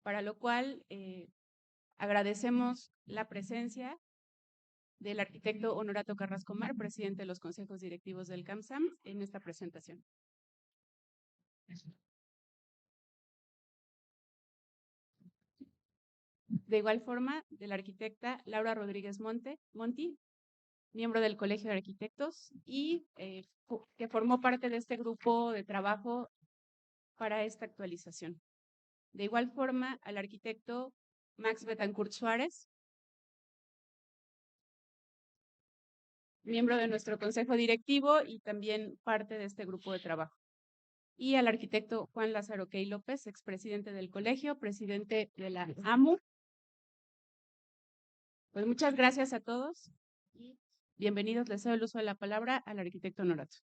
para lo cual agradecemos la presencia del arquitecto Honorato Carrasco Mar, presidente de los consejos directivos del CAMSAM, en esta presentación. De igual forma, de la arquitecta Laura Rodríguez Monti, miembro del Colegio de Arquitectos y que formó parte de este grupo de trabajo para esta actualización. De igual forma, al arquitecto Max Betancourt Suárez, miembro de nuestro consejo directivo y también parte de este grupo de trabajo. Y al arquitecto Juan Lázaro Key López, expresidente del colegio, presidente de la AMU. Pues muchas gracias a todos y bienvenidos. Les doy el uso de la palabra al arquitecto Honorato.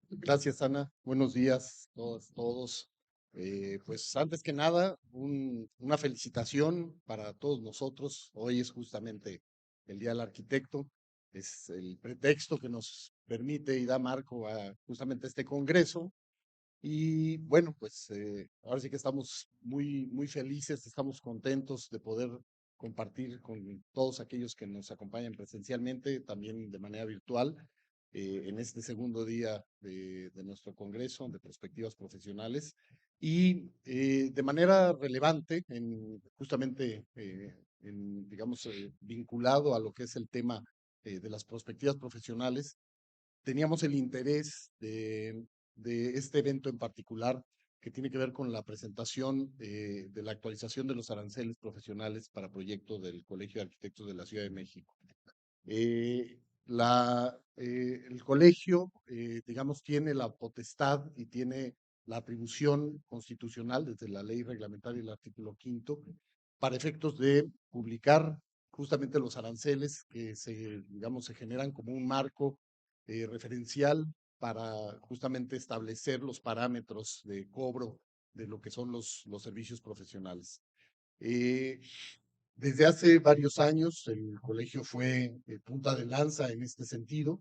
Gracias, Ana. Buenos días todos. Pues antes que nada, una felicitación para todos nosotros. Hoy es justamente el Día del Arquitecto. Es el pretexto que nos permite y da marco a justamente este congreso. Y bueno, pues ahora sí que estamos muy felices, estamos contentos de poder compartir con todos aquellos que nos acompañan presencialmente, también de manera virtual, en este segundo día de nuestro congreso de perspectivas profesionales. Y de manera relevante, justamente, digamos, vinculado a lo que es el tema de las perspectivas profesionales, teníamos el interés de este evento en particular que tiene que ver con la presentación de la actualización de los aranceles profesionales para proyectos del Colegio de Arquitectos de la Ciudad de México. El colegio, digamos, tiene la potestad y tiene la atribución constitucional desde la ley reglamentaria del artículo 5 para efectos de publicar justamente los aranceles que digamos, se generan como un marco referencial para justamente establecer los parámetros de cobro de lo que son los servicios profesionales. Desde hace varios años el colegio fue punta de lanza en este sentido.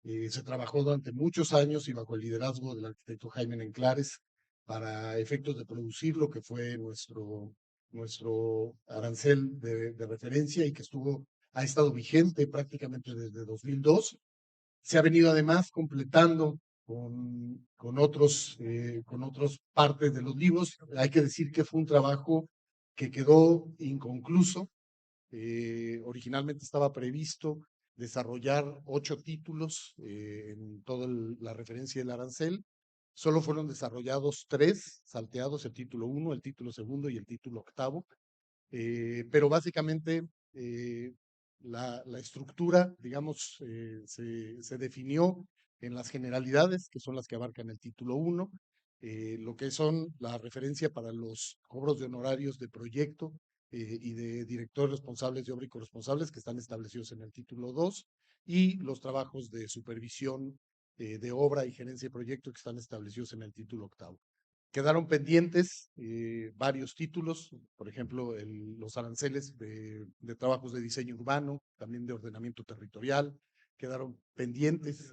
Se trabajó durante muchos años y bajo el liderazgo del arquitecto Jaime Enclares para efectos de producir lo que fue nuestro arancel de referencia y que ha estado vigente prácticamente desde 2002. Se ha venido además completando con otros partes de los libros. Hay que decir que fue un trabajo que quedó inconcluso. Originalmente estaba previsto desarrollar 8 títulos en toda la referencia del arancel. Solo fueron desarrollados 3, salteados: el título 1, el título 2 y el título 8. Pero básicamente la estructura, digamos, se definió en las generalidades, que son las que abarcan el título 1, lo que son la referencia para los cobros de honorarios de proyecto y de directores responsables de obra y corresponsables, que están establecidos en el título 2, y los trabajos de supervisión de obra y gerencia de proyecto, que están establecidos en el título 8. Quedaron pendientes varios títulos, por ejemplo, los aranceles de trabajos de diseño urbano, también de ordenamiento territorial. Quedaron pendientes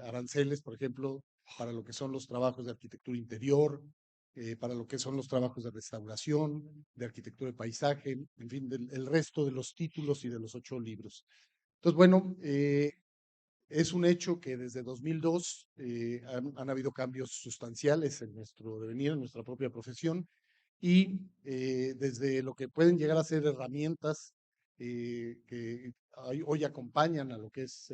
aranceles, por ejemplo, para lo que son los trabajos de arquitectura interior, para lo que son los trabajos de restauración, de arquitectura de paisaje, en fin, el resto de los títulos y de los 8 libros. Entonces, bueno, es un hecho que desde 2002 han habido cambios sustanciales en nuestro devenir, en nuestra propia profesión, y desde lo que pueden llegar a ser herramientas que hoy acompañan a lo que es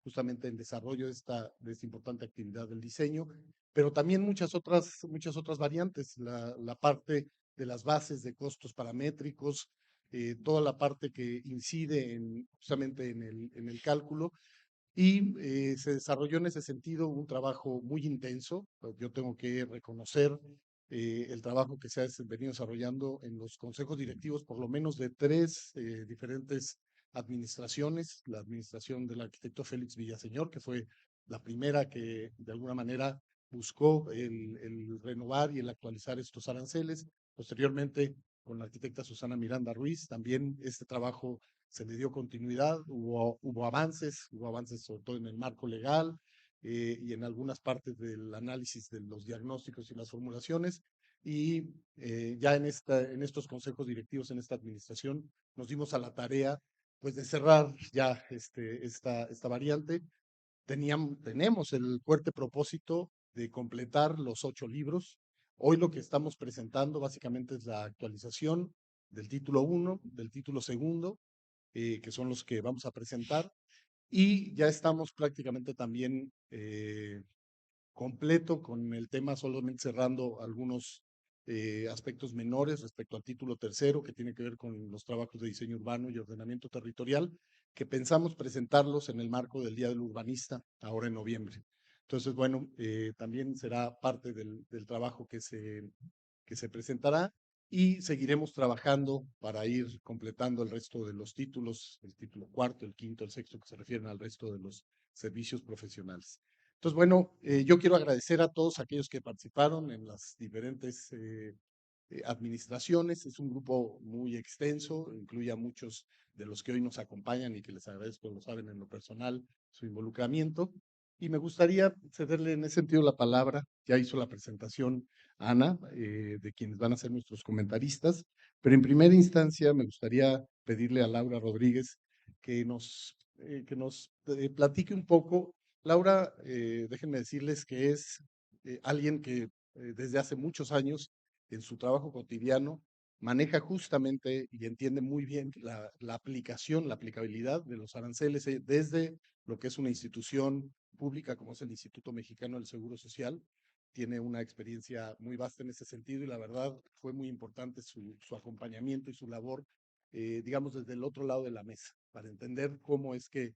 justamente el desarrollo de esta importante actividad del diseño, pero también muchas otras variantes, la parte de las bases de costos paramétricos, toda la parte que incide justamente en el cálculo. Y se desarrolló en ese sentido un trabajo muy intenso. Yo tengo que reconocer el trabajo que se ha venido desarrollando en los consejos directivos, por lo menos de 3 diferentes administraciones. La administración del arquitecto Félix Villaseñor, que fue la primera que de alguna manera buscó el renovar y el actualizar estos aranceles. Posteriormente, con la arquitecta Susana Miranda Ruiz, también este trabajo se le dio continuidad, hubo avances sobre todo en el marco legal, y en algunas partes del análisis de los diagnósticos y las formulaciones. Y ya en estos consejos directivos, en esta administración, nos dimos a la tarea pues de cerrar ya esta variante. Tenemos el fuerte propósito de completar los 8 libros. Hoy lo que estamos presentando básicamente es la actualización del título 1, del título 2, que son los que vamos a presentar. Y ya estamos prácticamente también completo con el tema, solamente cerrando algunos aspectos menores respecto al título 3, que tiene que ver con los trabajos de diseño urbano y ordenamiento territorial, que pensamos presentarlos en el marco del Día del Urbanista, ahora en noviembre. Entonces, bueno, también será parte del trabajo que se presentará, y seguiremos trabajando para ir completando el resto de los títulos, el título 4, el 5, el 6, que se refieren al resto de los servicios profesionales. Entonces, bueno, yo quiero agradecer a todos aquellos que participaron en las diferentes administraciones. Es un grupo muy extenso, incluye a muchos de los que hoy nos acompañan y que les agradezco, lo saben, en lo personal, su involucramiento. Y me gustaría cederle en ese sentido la palabra. Ya hizo la presentación Ana, de quienes van a ser nuestros comentaristas, pero en primera instancia me gustaría pedirle a Laura Rodríguez que nos platique un poco. Laura, déjenme decirles que es alguien que desde hace muchos años en su trabajo cotidiano maneja justamente y entiende muy bien la aplicación, la aplicabilidad de los aranceles desde lo que es una institución pública como es el Instituto Mexicano del Seguro Social. Tiene una experiencia muy vasta en ese sentido, y la verdad fue muy importante su acompañamiento y su labor, digamos, desde el otro lado de la mesa, para entender cómo es que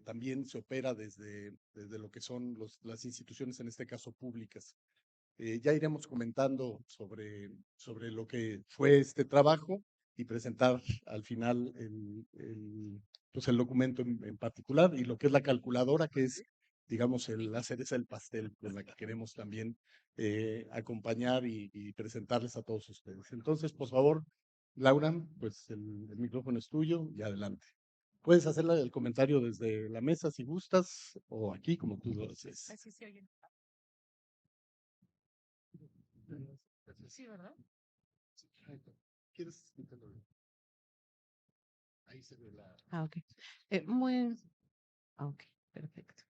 también se opera desde lo que son las instituciones, en este caso públicas. Ya iremos comentando sobre lo que fue este trabajo y presentar al final pues el documento en particular, y lo que es la calculadora, que es, digamos, la cereza del pastel con la que queremos también acompañar y presentarles a todos ustedes. Entonces, por favor, Laura, pues el micrófono es tuyo y adelante. Puedes hacerle el comentario desde la mesa si gustas, o aquí, como tú lo desees. Así se oye. Sí, ¿verdad? ¿Quieres quitarlo? Ahí se ve la. Ok. Ok, perfecto.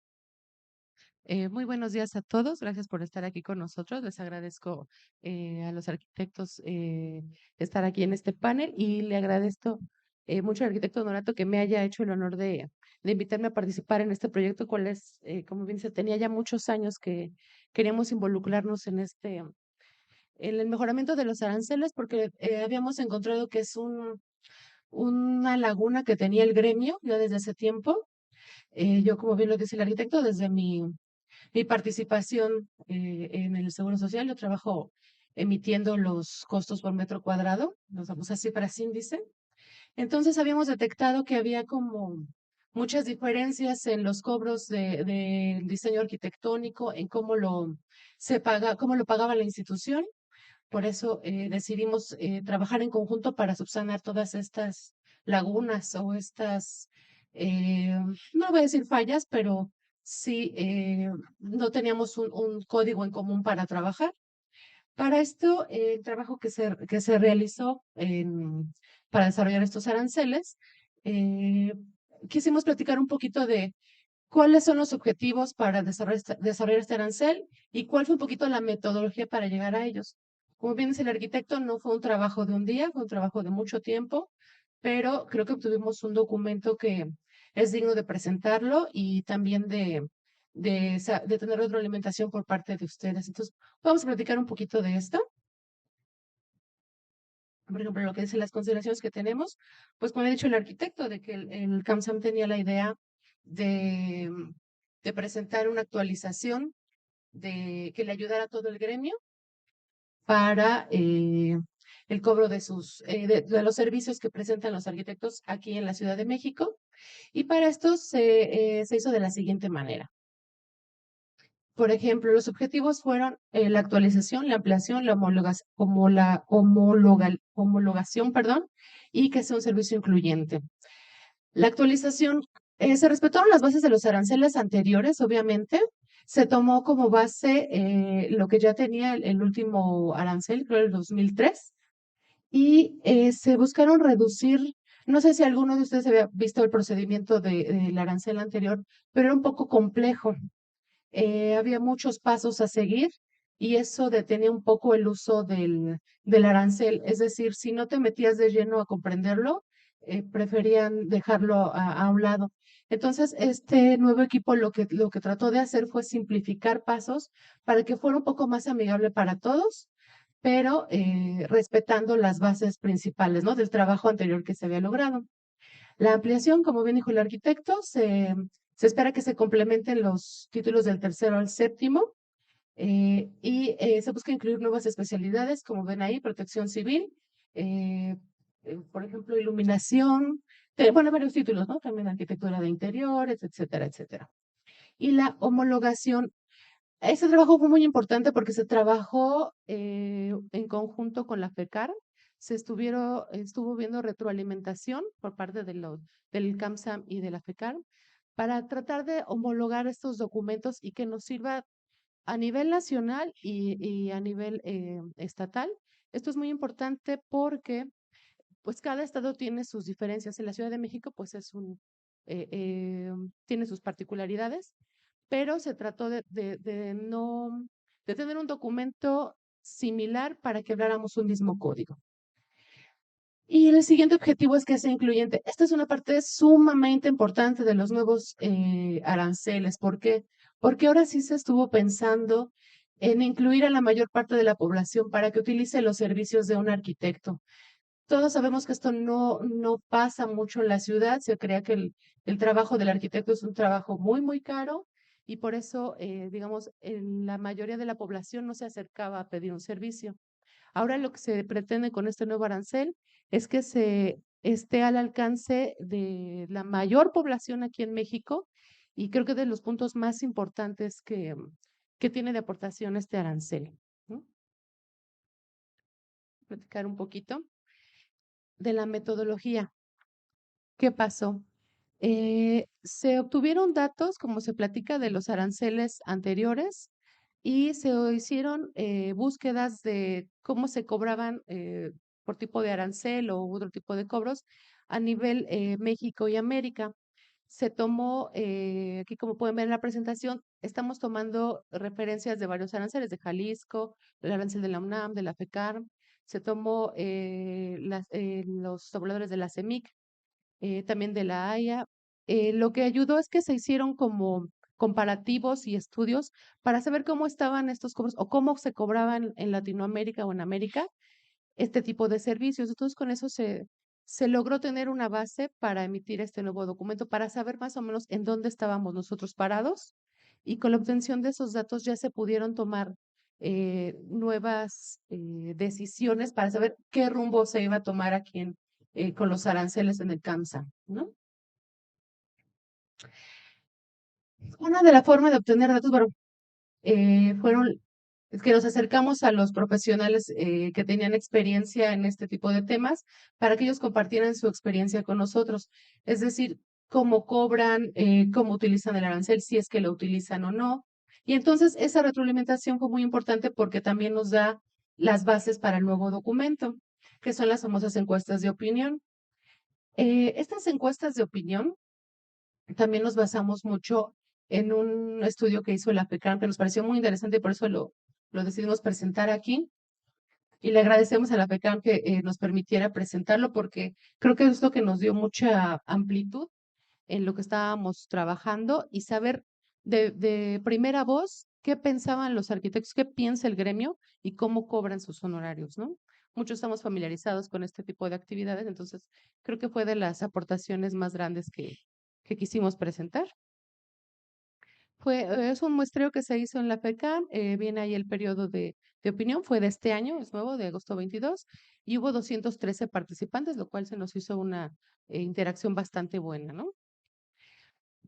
Muy buenos días a todos. Gracias por estar aquí con nosotros. Les agradezco a los arquitectos estar aquí en este panel, y le agradezco mucho al arquitecto Donato que me haya hecho el honor de invitarme a participar en este proyecto, cual es, como bien se tenía ya muchos años que queríamos involucrarnos en el mejoramiento de los aranceles, porque habíamos encontrado que es una laguna que tenía el gremio ya desde hace tiempo. Yo, como bien lo dice el arquitecto, desde mi participación en el Seguro Social, yo trabajo emitiendo los costos por metro cuadrado, nos damos así para índice. Entonces habíamos detectado que había como muchas diferencias en los cobros del diseño arquitectónico, en cómo lo pagaba la institución. Por eso decidimos trabajar en conjunto para subsanar todas estas lagunas o no voy a decir fallas, pero sí no teníamos un código en común para trabajar. Para esto, el trabajo que se realizó para desarrollar estos aranceles, eh, quisimos platicar un poquito de cuáles son los objetivos para desarrollar este arancel y cuál fue un poquito la metodología para llegar a ellos. Como bien dice el arquitecto, no fue un trabajo de un día, fue un trabajo de mucho tiempo, pero creo que obtuvimos un documento que es digno de presentarlo y también de tener retroalimentación por parte de ustedes. Entonces, vamos a platicar un poquito de esto. Por ejemplo, lo que dicen las consideraciones que tenemos, pues como ha dicho el arquitecto, de que el CAMSAM tenía la idea de, de presentar una actualización que le ayudara a todo el gremio para el cobro de los servicios que presentan los arquitectos aquí en la Ciudad de México. Y para esto se hizo de la siguiente manera. Por ejemplo, los objetivos fueron la actualización, la ampliación, la homologación, perdón, y que sea un servicio incluyente. La actualización Se respetaron las bases de los aranceles anteriores, obviamente. Se tomó como base lo que ya tenía el último arancel, creo el 2003, y se buscaron reducir, no sé si alguno de ustedes había visto el procedimiento del arancel anterior, pero era un poco complejo. Había muchos pasos a seguir y eso detenía un poco el uso del arancel. Es decir, si no te metías de lleno a comprenderlo, preferían dejarlo a un lado. Entonces, este nuevo equipo lo que trató de hacer fue simplificar pasos para que fuera un poco más amigable para todos, pero respetando las bases principales, ¿no? Del trabajo anterior que se había logrado. La ampliación, como bien dijo el arquitecto, se espera que se complementen los títulos del tercero al séptimo y se busca incluir nuevas especialidades, como ven ahí, protección civil, eh, por ejemplo, iluminación, bueno, varios títulos, ¿no? También arquitectura de interiores, etcétera, etcétera. Y la homologación. Ese trabajo fue muy importante porque se trabajó en conjunto con la FECAR. Estuvo viendo retroalimentación por parte del CAMSAM y de la FECAR para tratar de homologar estos documentos y que nos sirva a nivel nacional y a nivel estatal. Esto es muy importante porque pues cada estado tiene sus diferencias. En la Ciudad de México pues tiene sus particularidades, pero se trató de tener un documento similar para que habláramos un mismo código. Y el siguiente objetivo es que sea incluyente. Esta es una parte sumamente importante de los nuevos aranceles. ¿Por qué? Porque ahora sí se estuvo pensando en incluir a la mayor parte de la población para que utilice los servicios de un arquitecto. Todos sabemos que esto no pasa mucho en la ciudad. Se crea que el trabajo del arquitecto es un trabajo muy, muy caro y por eso, digamos, la mayoría de la población no se acercaba a pedir un servicio. Ahora lo que se pretende con este nuevo arancel es que se esté al alcance de la mayor población aquí en México y creo que de los puntos más importantes que tiene de aportación este arancel, ¿no? Platicar un poquito de la metodología. ¿Qué pasó? Se obtuvieron datos, como se platica, de los aranceles anteriores y se hicieron búsquedas de cómo se cobraban por tipo de arancel o otro tipo de cobros a nivel México y América. Se tomó, aquí como pueden ver en la presentación, estamos tomando referencias de varios aranceles, de Jalisco, el arancel de la UNAM, de la FECAR, se tomó los tabuladores de la CEMIC, también de la Haya. Lo que ayudó es que se hicieron como comparativos y estudios para saber cómo estaban estos cobros o cómo se cobraban en Latinoamérica o en América este tipo de servicios. Entonces, con eso se logró tener una base para emitir este nuevo documento, para saber más o menos en dónde estábamos nosotros parados y con la obtención de esos datos ya se pudieron tomar nuevas decisiones para saber qué rumbo se iba a tomar aquí con los aranceles en el CAMSA, ¿no? Una de las formas de obtener datos, bueno, fueron es que nos acercamos a los profesionales que tenían experiencia en este tipo de temas para que ellos compartieran su experiencia con nosotros. Es decir, cómo cobran, cómo utilizan el arancel, si es que lo utilizan o no. Y entonces esa retroalimentación fue muy importante porque también nos da las bases para el nuevo documento, que son las famosas encuestas de opinión. Estas encuestas de opinión también nos basamos mucho en un estudio que hizo la FECAM que nos pareció muy interesante y por eso lo decidimos presentar aquí. Y le agradecemos a la FECAM que nos permitiera presentarlo porque creo que es lo que nos dio mucha amplitud en lo que estábamos trabajando y saber de primera voz qué pensaban los arquitectos, qué piensa el gremio y cómo cobran sus honorarios, ¿no? Muchos estamos familiarizados con este tipo de actividades, entonces creo que fue de las aportaciones más grandes que quisimos presentar. Es un muestreo que se hizo en la FECAM, viene ahí el periodo de opinión, fue de este año, es nuevo, de agosto 22, y hubo 213 participantes, lo cual se nos hizo una interacción bastante buena, ¿no?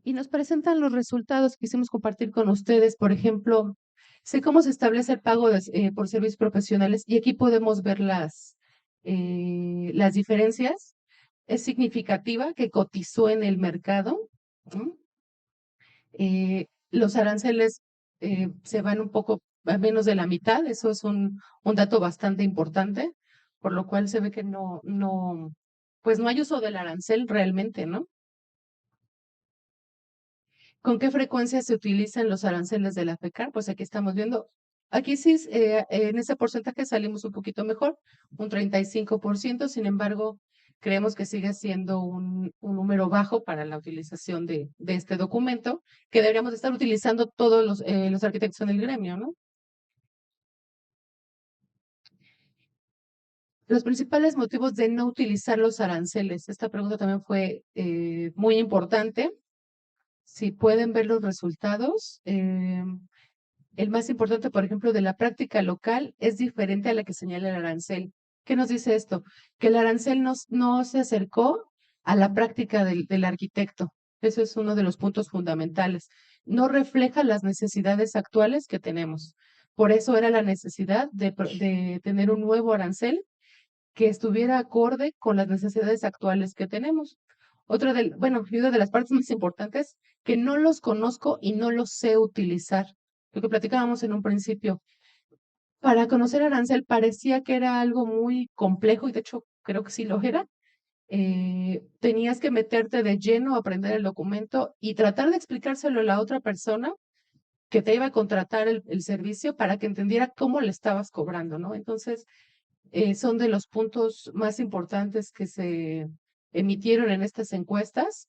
Y nos presentan los resultados que quisimos compartir con ustedes, por ejemplo, sé cómo se establece el pago por servicios profesionales y aquí podemos ver las diferencias. Es significativa que cotizó en el mercado ¿no? Los aranceles se van un poco a menos de la mitad, eso es un dato bastante importante, por lo cual se ve que pues no hay uso del arancel realmente, ¿no? ¿Con qué frecuencia se utilizan los aranceles de la FECAR? Pues aquí estamos viendo, aquí sí, en ese porcentaje salimos un poquito mejor, un 35%, sin embargo, creemos que sigue siendo un número bajo para la utilización de este documento, que deberíamos estar utilizando todos los arquitectos en el gremio, ¿no? Los principales motivos de no utilizar los aranceles. Esta pregunta también fue muy importante. Si pueden ver los resultados, el más importante, por ejemplo, de la práctica local es diferente a la que señala el arancel. ¿Qué nos dice esto? Que el arancel no se acercó a la práctica del arquitecto. Eso es uno de los puntos fundamentales. No refleja las necesidades actuales que tenemos. Por eso era la necesidad de tener un nuevo arancel que estuviera acorde con las necesidades actuales que tenemos. Bueno, y una de las partes más importantes, que no los conozco y no los sé utilizar. Lo que platicábamos en un principio. Para conocer arancel parecía que era algo muy complejo y de hecho creo que sí lo era. Tenías que meterte de lleno a aprender el documento y tratar de explicárselo a la otra persona que te iba a contratar el servicio para que entendiera cómo le estabas cobrando, ¿no? Entonces, son de los puntos más importantes que se emitieron en estas encuestas,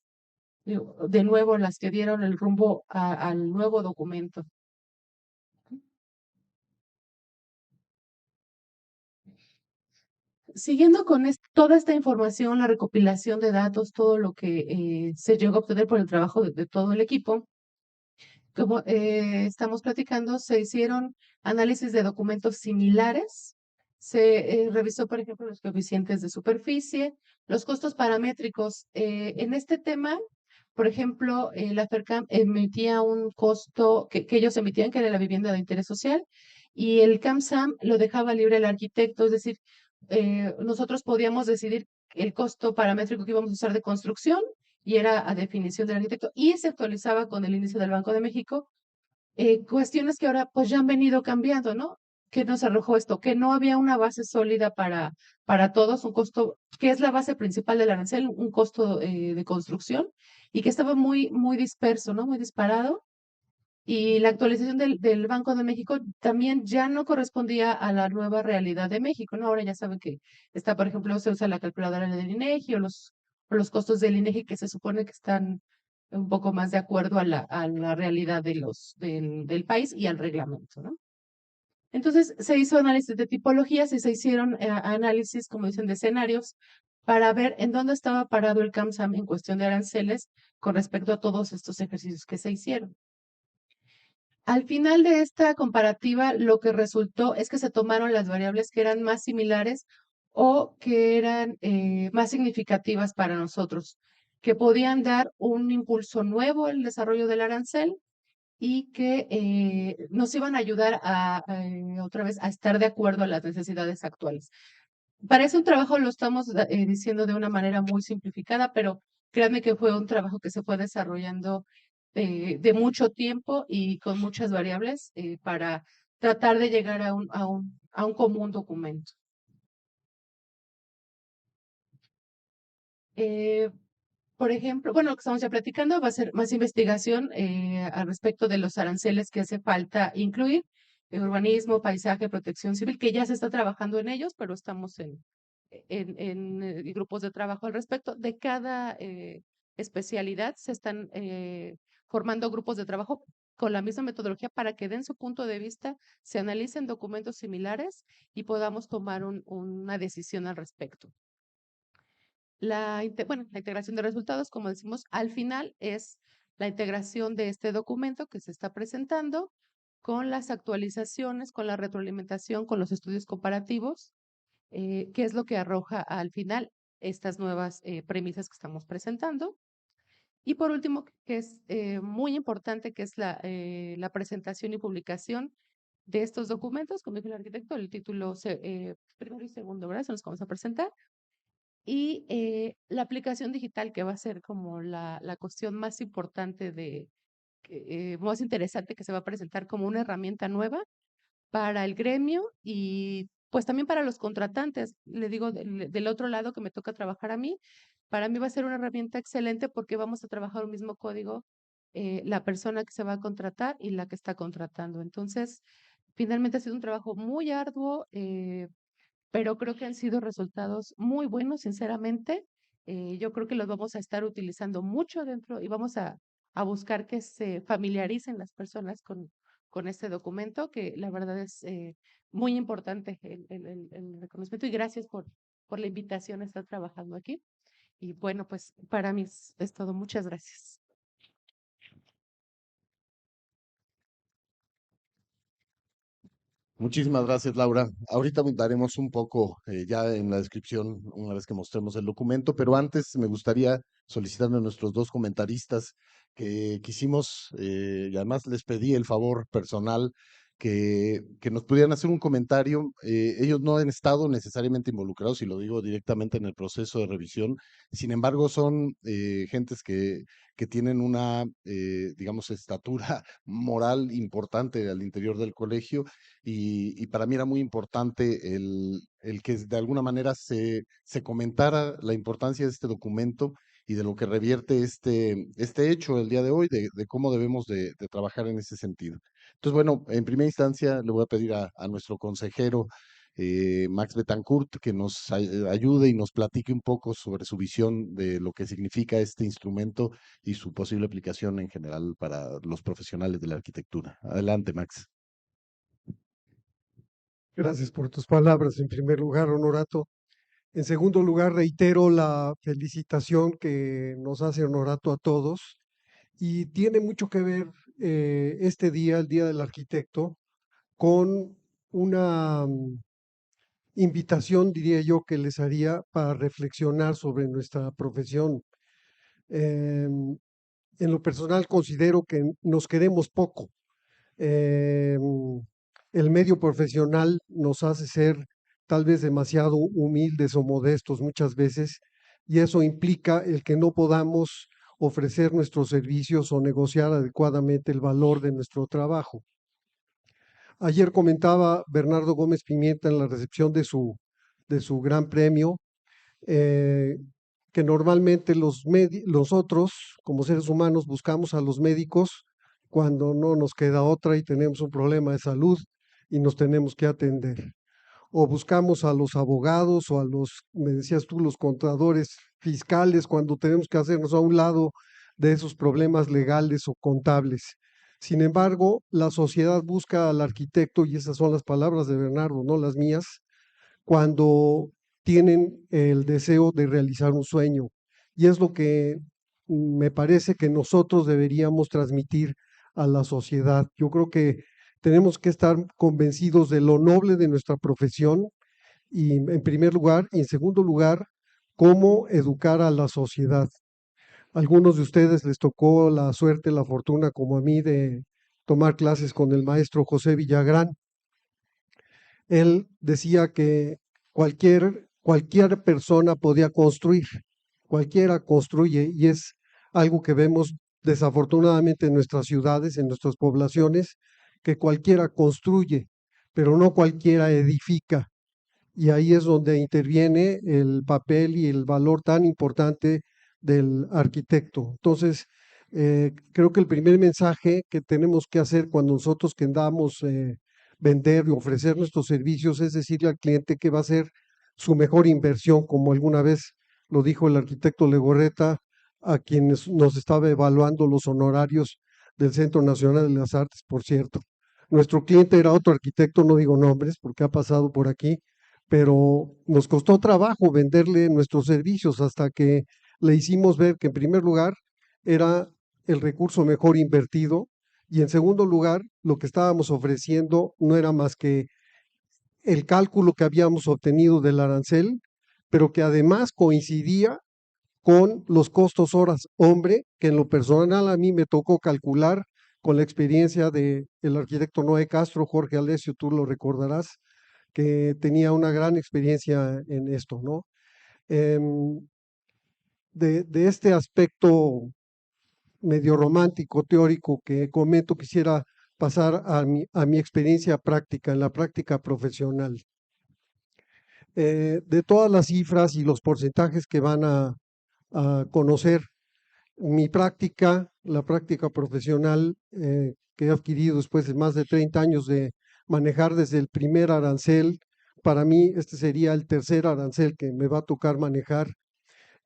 digo, de nuevo las que dieron el rumbo al nuevo documento. Siguiendo con toda esta información, la recopilación de datos, todo lo que se llegó a obtener por el trabajo de todo el equipo, como estamos platicando, se hicieron análisis de documentos similares. Se revisó, por ejemplo, los coeficientes de superficie, los costos paramétricos. En este tema, por ejemplo, la FERCAM emitía un costo que ellos emitían, que era la vivienda de interés social, y el CAMSAM lo dejaba libre al arquitecto, es decir, nosotros podíamos decidir el costo paramétrico que íbamos a usar de construcción y era a definición del arquitecto y se actualizaba con el índice del Banco de México. Cuestiones que ahora pues ya han venido cambiando, ¿no? ¿Qué nos arrojó esto? Que no había una base sólida para todos, un costo, que es la base principal del arancel, un costo de construcción y que estaba muy disperso, ¿no? Muy disparado. Y la actualización del Banco de México también ya no correspondía a la nueva realidad de México, ¿no? Ahora ya saben que está, por ejemplo, se usa la calculadora del INEGI o los costos del INEGI que se supone que están un poco más de acuerdo a la realidad del país y al reglamento, ¿no? Entonces se hizo análisis de tipologías y se hicieron análisis, como dicen, de escenarios para ver en dónde estaba parado el CAMSAM en cuestión de aranceles con respecto a todos estos ejercicios que se hicieron. Al final de esta comparativa, lo que resultó es que se tomaron las variables que eran más similares o que eran más significativas para nosotros, que podían dar un impulso nuevo al desarrollo del arancel y que nos iban a ayudar otra vez a estar de acuerdo a las necesidades actuales. Para ese un trabajo lo estamos diciendo de una manera muy simplificada, pero créanme que fue un trabajo que se fue desarrollando de mucho tiempo y con muchas variables para tratar de llegar a un común documento. Eh, por ejemplo, bueno, lo que estamos ya platicando va a ser más investigación al respecto de los aranceles que hace falta incluir, urbanismo, paisaje, protección civil, que ya se está trabajando en ellos, pero estamos en grupos de trabajo al respecto. De cada especialidad se están formando grupos de trabajo con la misma metodología para que den su punto de vista, se analicen documentos similares y podamos tomar una decisión al respecto. La integración de resultados, como decimos, al final es la integración de este documento que se está presentando con las actualizaciones, con la retroalimentación, con los estudios comparativos, qué es lo que arroja al final estas nuevas premisas que estamos presentando. Y por último, que es muy importante, que es la presentación y publicación de estos documentos, como dijo el arquitecto, el título primero y segundo, ¿verdad? Se los vamos a presentar. y la aplicación digital, que va a ser como la cuestión más importante más interesante, que se va a presentar como una herramienta nueva para el gremio y pues también para los contratantes. Le digo, del otro lado que me toca trabajar a mí, para mí va a ser una herramienta excelente porque vamos a trabajar un mismo código, la persona que se va a contratar y la que está contratando. Entonces, finalmente ha sido un trabajo muy arduo, pero creo que han sido resultados muy buenos, sinceramente. Yo creo que los vamos a estar utilizando mucho dentro y vamos a buscar que se familiaricen las personas con este documento, que la verdad es muy importante el reconocimiento. Y gracias por la invitación a estar trabajando aquí. Y bueno, pues para mí es todo. Muchas gracias. Muchísimas gracias, Laura. Ahorita daremos un poco ya en la descripción, una vez que mostremos el documento, pero antes me gustaría solicitarle a nuestros dos comentaristas que quisimos, y además les pedí el favor personal que nos pudieran hacer un comentario. Ellos no han estado necesariamente involucrados, y lo digo directamente en el proceso de revisión. Sin embargo, son gentes que tienen una, digamos, estatura moral importante al interior del colegio y para mí era muy importante el que de alguna manera se comentara la importancia de este documento y de lo que revierte este hecho el día de hoy, de cómo debemos de trabajar en ese sentido. Entonces, bueno, en primera instancia le voy a pedir a nuestro consejero Max Betancourt que nos ayude y nos platique un poco sobre su visión de lo que significa este instrumento y su posible aplicación en general para los profesionales de la arquitectura. Adelante, Max. Gracias por tus palabras, en primer lugar, Honorato. En segundo lugar, reitero la felicitación que nos hace Honorato a todos y tiene mucho que ver este día, el Día del Arquitecto, con una invitación, diría yo, que les haría para reflexionar sobre nuestra profesión. Em, en lo personal considero que nos queremos poco. El medio profesional nos hace ser tal vez demasiado humildes o modestos muchas veces, y eso implica el que no podamos ofrecer nuestros servicios o negociar adecuadamente el valor de nuestro trabajo. Ayer comentaba Bernardo Gómez Pimienta en la recepción de su gran premio, eh, que normalmente nosotros, como seres humanos, buscamos a los médicos cuando no nos queda otra y tenemos un problema de salud y nos tenemos que atender. O buscamos a los abogados o a los, me decías tú, los contadores fiscales cuando tenemos que hacernos a un lado de esos problemas legales o contables. Sin embargo, la sociedad busca al arquitecto, y esas son las palabras de Bernardo, no las mías, cuando tienen el deseo de realizar un sueño. Y es lo que me parece que nosotros deberíamos transmitir a la sociedad. Yo creo que tenemos que estar convencidos de lo noble de nuestra profesión y en primer lugar, y en segundo lugar, cómo educar a la sociedad. Algunos de ustedes les tocó la suerte, la fortuna, como a mí, de tomar clases con el maestro José Villagrán. Él decía que cualquier persona podía construir, cualquiera construye, y es algo que vemos desafortunadamente en nuestras ciudades, en nuestras poblaciones, que cualquiera construye, pero no cualquiera edifica. Y ahí es donde interviene el papel y el valor tan importante del arquitecto. Entonces, creo que el primer mensaje que tenemos que hacer cuando nosotros queramos vender y ofrecer nuestros servicios es decirle al cliente que va a ser su mejor inversión, como alguna vez lo dijo el arquitecto Legorreta, a quienes nos estaba evaluando los honorarios del Centro Nacional de las Artes, por cierto. Nuestro cliente era otro arquitecto, no digo nombres porque ha pasado por aquí, pero nos costó trabajo venderle nuestros servicios hasta que le hicimos ver que en primer lugar era el recurso mejor invertido y en segundo lugar lo que estábamos ofreciendo no era más que el cálculo que habíamos obtenido del arancel, pero que además coincidía con los costos horas hombre, que en lo personal a mí me tocó calcular con la experiencia del arquitecto Noé Castro, Jorge Alessio, tú lo recordarás, que tenía una gran experiencia en esto, ¿no? Em, de este aspecto medio romántico, teórico que comento, quisiera pasar a mi experiencia práctica, en la práctica profesional. De todas las cifras y los porcentajes que van a conocer, mi práctica, la práctica profesional que he adquirido después de más de 30 años de manejar desde el primer arancel, para mí este sería el tercer arancel que me va a tocar manejar.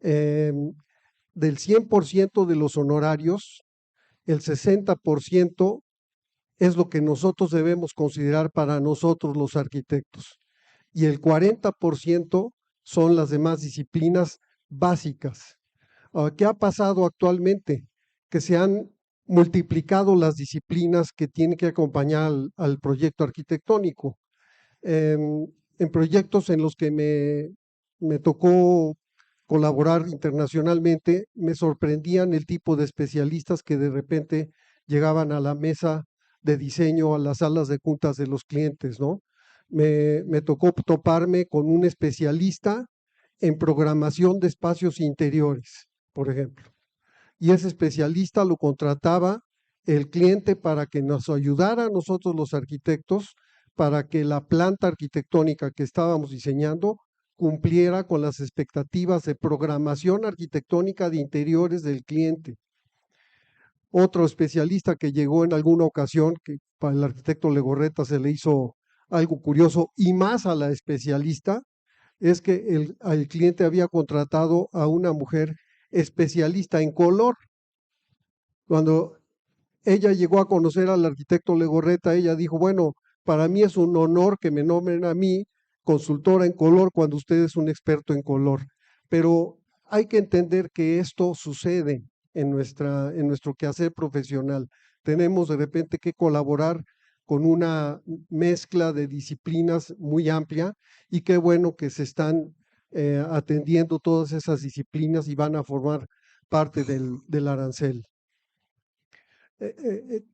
Del 100% de los honorarios, el 60% es lo que nosotros debemos considerar para nosotros los arquitectos y el 40% son las demás disciplinas básicas. ¿Qué ha pasado actualmente? Que se han multiplicado las disciplinas que tienen que acompañar al proyecto arquitectónico. En proyectos en los que me tocó colaborar internacionalmente, me sorprendían el tipo de especialistas que de repente llegaban a la mesa de diseño, a las salas de juntas de los clientes, ¿no? Me tocó toparme con un especialista en programación de espacios interiores, por ejemplo. Y ese especialista lo contrataba el cliente para que nos ayudara a nosotros los arquitectos, para que la planta arquitectónica que estábamos diseñando cumpliera con las expectativas de programación arquitectónica de interiores del cliente. Otro especialista que llegó en alguna ocasión, que para el arquitecto Legorreta se le hizo algo curioso, y más a la especialista, es que el cliente había contratado a una mujer especialista en color. Cuando ella llegó a conocer al arquitecto Legorreta, ella dijo, bueno, para mí es un honor que me nombren a mí consultora en color cuando usted es un experto en color. Pero hay que entender que esto sucede en nuestro quehacer profesional. Tenemos de repente que colaborar con una mezcla de disciplinas muy amplia y qué bueno que se están atendiendo todas esas disciplinas y van a formar parte del arancel.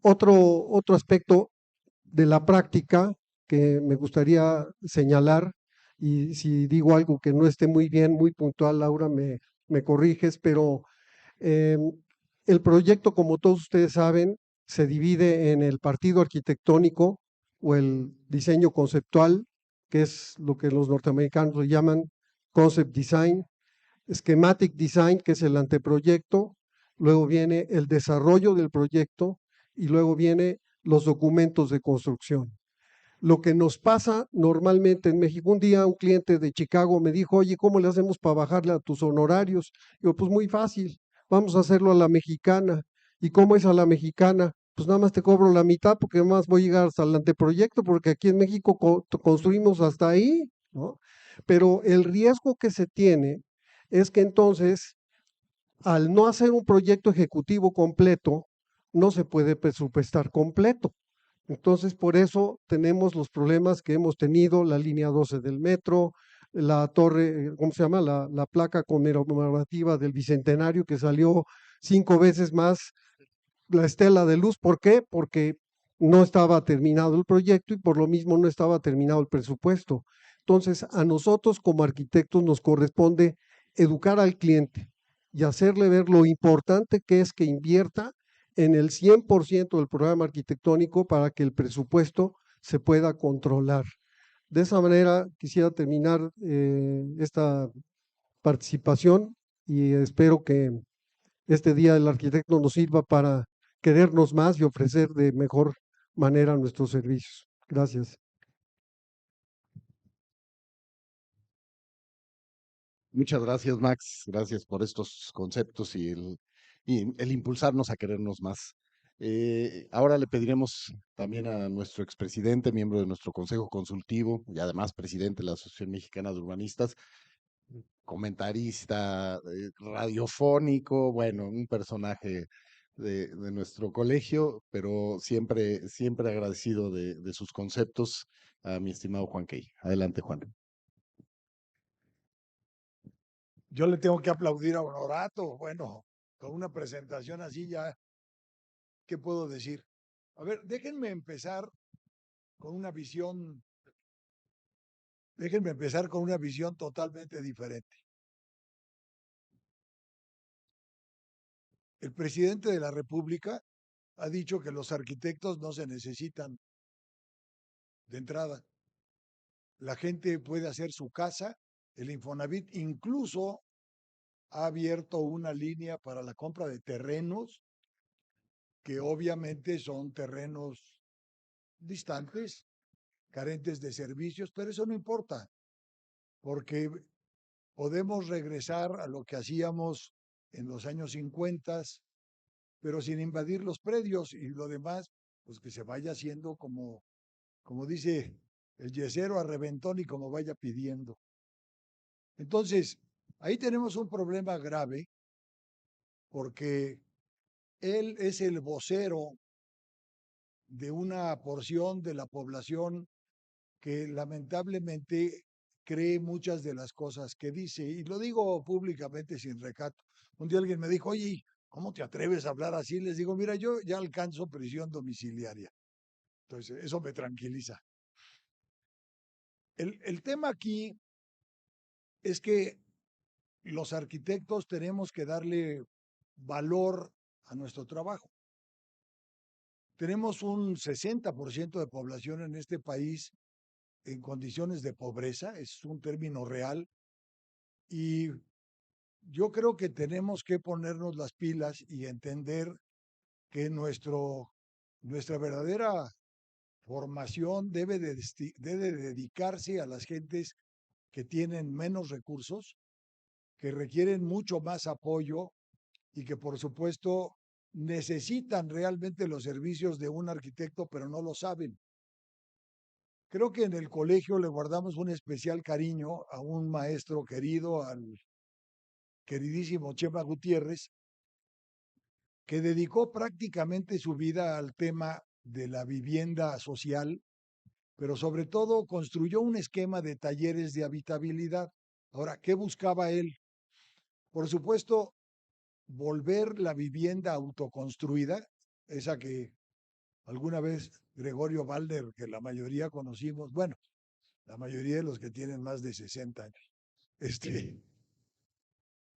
Otro aspecto de la práctica que me gustaría señalar, y si digo algo que no esté muy bien, muy puntual, Laura, me corriges, pero eh, el proyecto, como todos ustedes saben, se divide en el partido arquitectónico o el diseño conceptual, que es lo que los norteamericanos le llaman concept design, schematic design, que es el anteproyecto, luego viene el desarrollo del proyecto y luego viene los documentos de construcción. Lo que nos pasa normalmente en México, un día un cliente de Chicago me dijo, oye, ¿cómo le hacemos para bajarle a tus honorarios? Yo, pues muy fácil, vamos a hacerlo a la mexicana. ¿Y cómo es a la mexicana? Pues nada más te cobro la mitad porque nada más voy a llegar hasta el anteproyecto porque aquí en México construimos hasta ahí, ¿no? Pero el riesgo que se tiene es que entonces, al no hacer un proyecto ejecutivo completo, no se puede presupuestar completo. Entonces, por eso tenemos los problemas que hemos tenido, la línea 12 del metro, la torre, ¿cómo se llama? La placa conmemorativa del Bicentenario que salió 5 veces más la estela de luz. ¿Por qué? Porque no estaba terminado el proyecto y por lo mismo no estaba terminado el presupuesto. Entonces, a nosotros como arquitectos nos corresponde educar al cliente y hacerle ver lo importante que es que invierta en el 100% del programa arquitectónico para que el presupuesto se pueda controlar. De esa manera quisiera terminar esta participación y espero que este Día del Arquitecto nos sirva para querernos más y ofrecer de mejor manera nuestros servicios. Gracias. Muchas gracias, Max. Gracias por estos conceptos y el impulsarnos a querernos más. Ahora le pediremos también a nuestro expresidente, miembro de nuestro Consejo Consultivo y además presidente de la Asociación Mexicana de Urbanistas, comentarista radiofónico, bueno, un personaje de nuestro colegio, pero siempre, siempre agradecido de sus conceptos a mi estimado Juan Key. Adelante, Juan. Yo le tengo que aplaudir a Honorato. Bueno, con una presentación así ya, ¿qué puedo decir? A ver, déjenme empezar con una visión totalmente diferente. el presidente de la República ha dicho que los arquitectos no se necesitan de entrada. La gente puede hacer su casa, el Infonavit incluso ha abierto una línea para la compra de terrenos, que obviamente son terrenos distantes, carentes de servicios, pero eso no importa, porque podemos regresar a lo que hacíamos en los años 50, pero sin invadir los predios y lo demás, pues que se vaya haciendo como dice el yesero a reventón y como vaya pidiendo. Entonces, ahí tenemos un problema grave porque él es el vocero de una porción de la población que lamentablemente cree muchas de las cosas que dice, y lo digo públicamente sin recato. Un día alguien me dijo, oye, ¿cómo te atreves a hablar así? Les digo, mira, yo ya alcanzo prisión domiciliaria. Entonces, eso me tranquiliza. El tema aquí es que los arquitectos tenemos que darle valor a nuestro trabajo. Tenemos un 60% de población en este país en condiciones de pobreza, es un término real, y yo creo que tenemos que ponernos las pilas y entender que nuestra verdadera formación debe dedicarse a las gentes que tienen menos recursos, que requieren mucho más apoyo y que por supuesto necesitan realmente los servicios de un arquitecto, pero no lo saben. Creo que en el colegio le guardamos un especial cariño a un maestro querido, al queridísimo Chema Gutiérrez, que dedicó prácticamente su vida al tema de la vivienda social, pero sobre todo construyó un esquema de talleres de habitabilidad. Ahora, ¿qué buscaba él? Por supuesto, volver la vivienda autoconstruida, esa que alguna vez Gregorio Waldner, que la mayoría conocimos, bueno, la mayoría de los que tienen más de 60 años,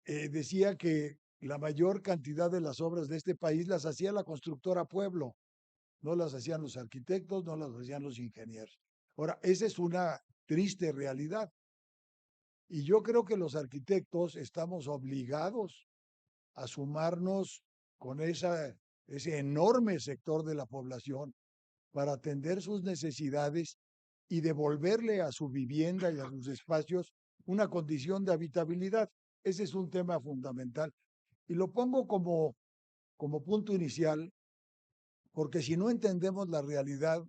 decía que la mayor cantidad de las obras de este país las hacía la constructora Pueblo, no las hacían los arquitectos, no las hacían los ingenieros. Ahora, esa es una triste realidad. Y yo creo que los arquitectos estamos obligados a sumarnos con ese enorme sector de la población para atender sus necesidades y devolverle a su vivienda y a sus espacios una condición de habitabilidad. Ese es un tema fundamental. Y lo pongo como punto inicial, porque si no entendemos la realidad,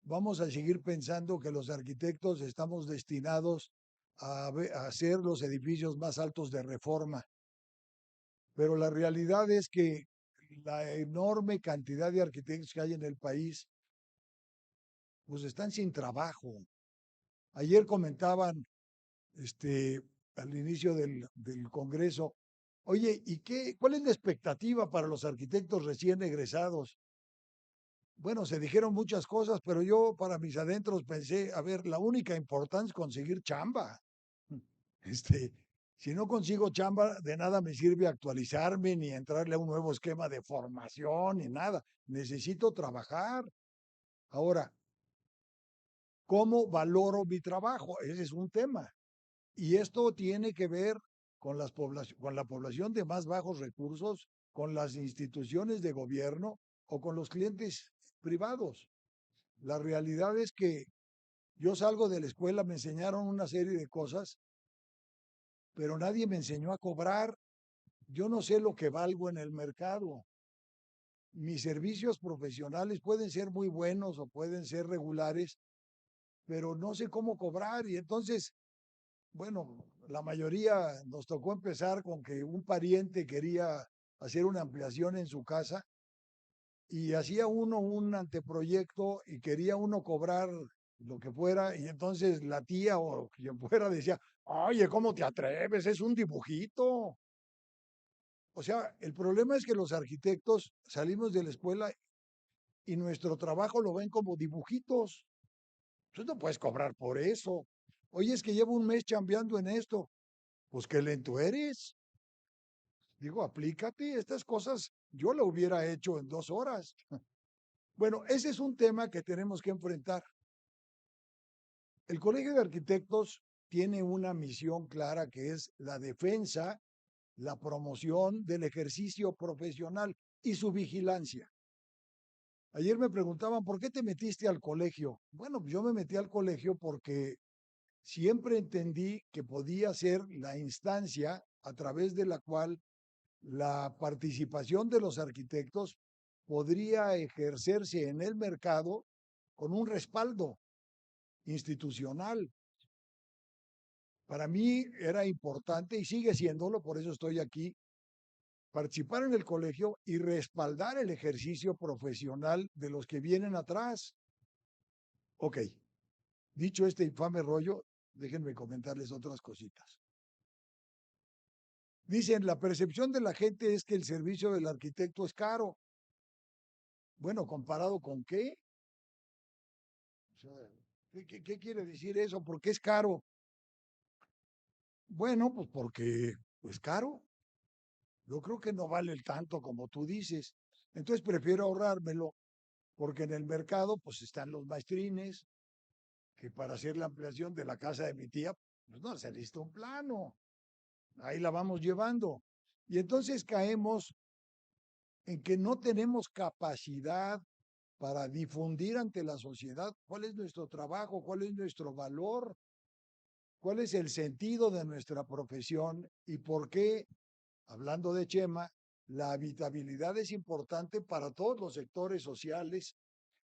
vamos a seguir pensando que los arquitectos estamos destinados a hacer los edificios más altos de Reforma. Pero la realidad es que la enorme cantidad de arquitectos que hay en el país, pues están sin trabajo. Ayer comentaban, al inicio del Congreso, oye, ¿cuál es la expectativa para los arquitectos recién egresados? Bueno, se dijeron muchas cosas, pero yo para mis adentros pensé, a ver, la única importancia es conseguir chamba. Este, si no consigo chamba, de nada me sirve actualizarme ni entrarle a un nuevo esquema de formación ni nada. Necesito trabajar. Ahora, ¿cómo valoro mi trabajo? Ese es un tema. Y esto tiene que ver con con la población de más bajos recursos, con las instituciones de gobierno o con los clientes privados. La realidad es que yo salgo de la escuela, me enseñaron una serie de cosas, pero nadie me enseñó a cobrar. Yo no sé lo que valgo en el mercado. Mis servicios profesionales pueden ser muy buenos o pueden ser regulares, pero no sé cómo cobrar. Y entonces, bueno, la mayoría nos tocó empezar con que un pariente quería hacer una ampliación en su casa y hacía uno un anteproyecto y quería uno cobrar lo que fuera, y entonces la tía o quien fuera decía, oye, ¿cómo te atreves? Es un dibujito. O sea, el problema es que los arquitectos salimos de la escuela y nuestro trabajo lo ven como dibujitos. Tú no puedes cobrar por eso. Oye, es que llevo un mes chambeando en esto. Pues qué lento eres. Digo, aplícate, estas cosas yo lo hubiera hecho en 2 horas. Bueno, ese es un tema que tenemos que enfrentar. El Colegio de Arquitectos tiene una misión clara que es la defensa, la promoción del ejercicio profesional y su vigilancia. Ayer me preguntaban, ¿por qué te metiste al colegio? Bueno, yo me metí al colegio porque siempre entendí que podía ser la instancia a través de la cual la participación de los arquitectos podría ejercerse en el mercado con un respaldo institucional. Para mí era importante y sigue siéndolo, por eso estoy aquí, participar en el colegio y respaldar el ejercicio profesional de los que vienen atrás. Ok, dicho este infame rollo, déjenme comentarles otras cositas. Dicen, la percepción de la gente es que el servicio del arquitecto es caro. Bueno, ¿comparado con qué? O sea, ¿qué quiere decir eso? ¿Por qué es caro? Bueno, pues porque es caro. Yo creo que no vale el tanto como tú dices. Entonces prefiero ahorrármelo porque en el mercado pues están los maestrines que para hacer la ampliación de la casa de mi tía, pues no se necesita un plano. Ahí la vamos llevando. Y entonces caemos en que no tenemos capacidad para difundir ante la sociedad cuál es nuestro trabajo, cuál es nuestro valor, cuál es el sentido de nuestra profesión y por qué, hablando de Chema, la habitabilidad es importante para todos los sectores sociales,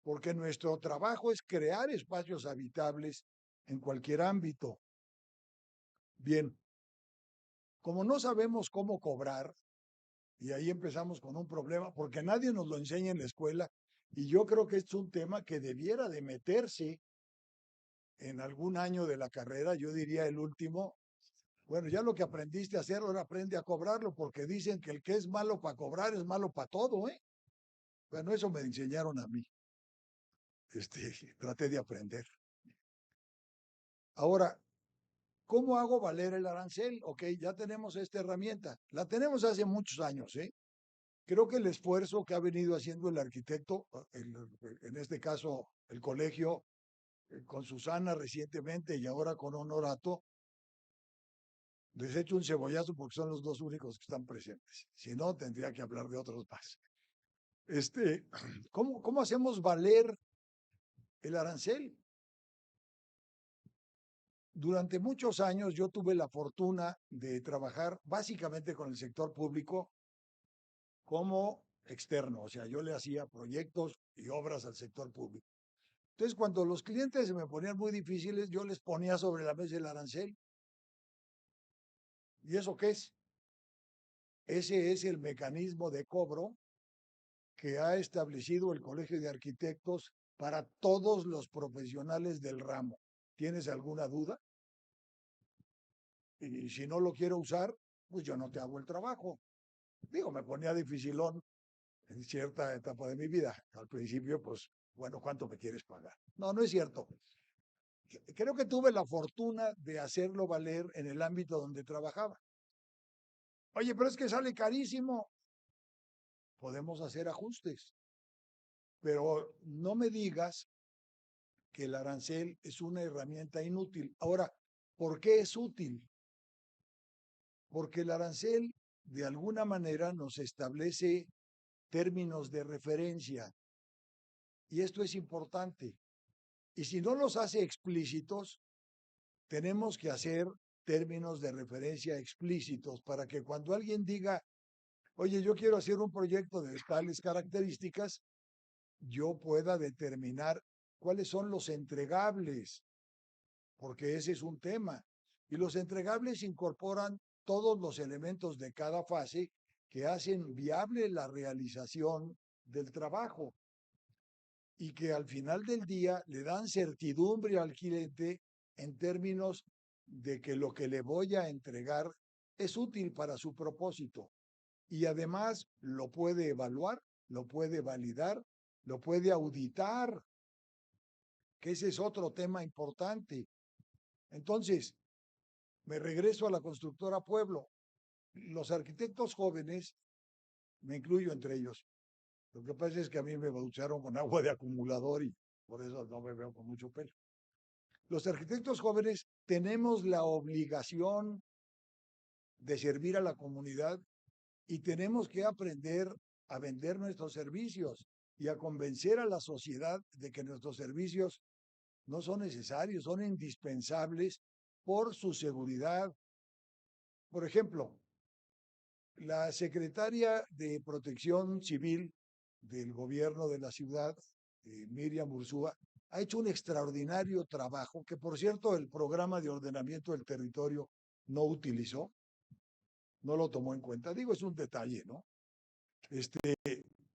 porque nuestro trabajo es crear espacios habitables en cualquier ámbito. Bien, como no sabemos cómo cobrar, y ahí empezamos con un problema, porque nadie nos lo enseña en la escuela, y yo creo que es un tema que debiera de meterse en algún año de la carrera, yo diría el último. Bueno, ya lo que aprendiste a hacer, ahora aprende a cobrarlo, porque dicen que el que es malo para cobrar es malo para todo, ¿eh? Bueno, eso me enseñaron a mí. Traté de aprender. Ahora, ¿cómo hago valer el arancel? Ok, ya tenemos esta herramienta. La tenemos hace muchos años, ¿eh? Creo que el esfuerzo que ha venido haciendo el arquitecto, en este caso el colegio, con Susana recientemente y ahora con Honorato, les echo un cebollazo porque son los dos únicos que están presentes. Si no, tendría que hablar de otros más. ¿Cómo hacemos valer el arancel? Durante muchos años yo tuve la fortuna de trabajar básicamente con el sector público como externo, o sea, yo le hacía proyectos y obras al sector público. Entonces, cuando los clientes se me ponían muy difíciles, yo les ponía sobre la mesa el arancel. ¿Y eso qué es? Ese es el mecanismo de cobro que ha establecido el Colegio de Arquitectos para todos los profesionales del ramo. ¿Tienes alguna duda? Y si no lo quiero usar, pues yo no te hago el trabajo. Digo, me ponía dificilón en cierta etapa de mi vida. Al principio, pues, bueno, ¿cuánto me quieres pagar? No, no es cierto. Creo que tuve la fortuna de hacerlo valer en el ámbito donde trabajaba. Oye, pero es que sale carísimo. Podemos hacer ajustes, pero no me digas que el arancel es una herramienta inútil. Ahora, ¿por qué es útil? Porque el arancel de alguna manera nos establece términos de referencia y esto es importante. Y si no los hace explícitos, tenemos que hacer términos de referencia explícitos para que cuando alguien diga, oye, yo quiero hacer un proyecto de tales características, yo pueda determinar cuáles son los entregables, porque ese es un tema. Y los entregables incorporan todos los elementos de cada fase que hacen viable la realización del trabajo y que al final del día le dan certidumbre al cliente en términos de que lo que le voy a entregar es útil para su propósito y además lo puede evaluar, lo puede validar, lo puede auditar, que ese es otro tema importante. Entonces, me regreso a la constructora Pueblo. los arquitectos jóvenes, me incluyo entre ellos, lo que pasa es que a mí me bautizaron con agua de acumulador y por eso no me veo con mucho pelo. Los arquitectos jóvenes tenemos la obligación de servir a la comunidad y tenemos que aprender a vender nuestros servicios y a convencer a la sociedad de que nuestros servicios no son necesarios, son indispensables por su seguridad. Por ejemplo, la secretaria de Protección Civil del gobierno de la ciudad, Miriam Ursúa, ha hecho un extraordinario trabajo que, por cierto, el programa de ordenamiento del territorio no utilizó, no lo tomó en cuenta. Digo, es un detalle, ¿no?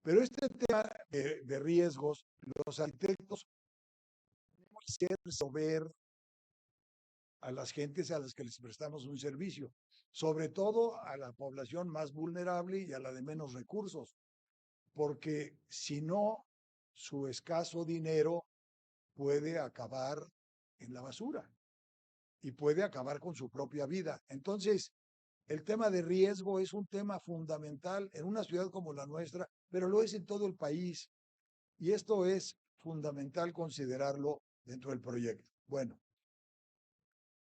Pero este tema de riesgos, los arquitectos tenemos que saber a las gentes a las que les prestamos un servicio, sobre todo a la población más vulnerable y a la de menos recursos, porque si no, su escaso dinero puede acabar en la basura y puede acabar con su propia vida. Entonces, el tema de riesgo es un tema fundamental en una ciudad como la nuestra, pero lo es en todo el país. Y esto es fundamental considerarlo dentro del proyecto. Bueno,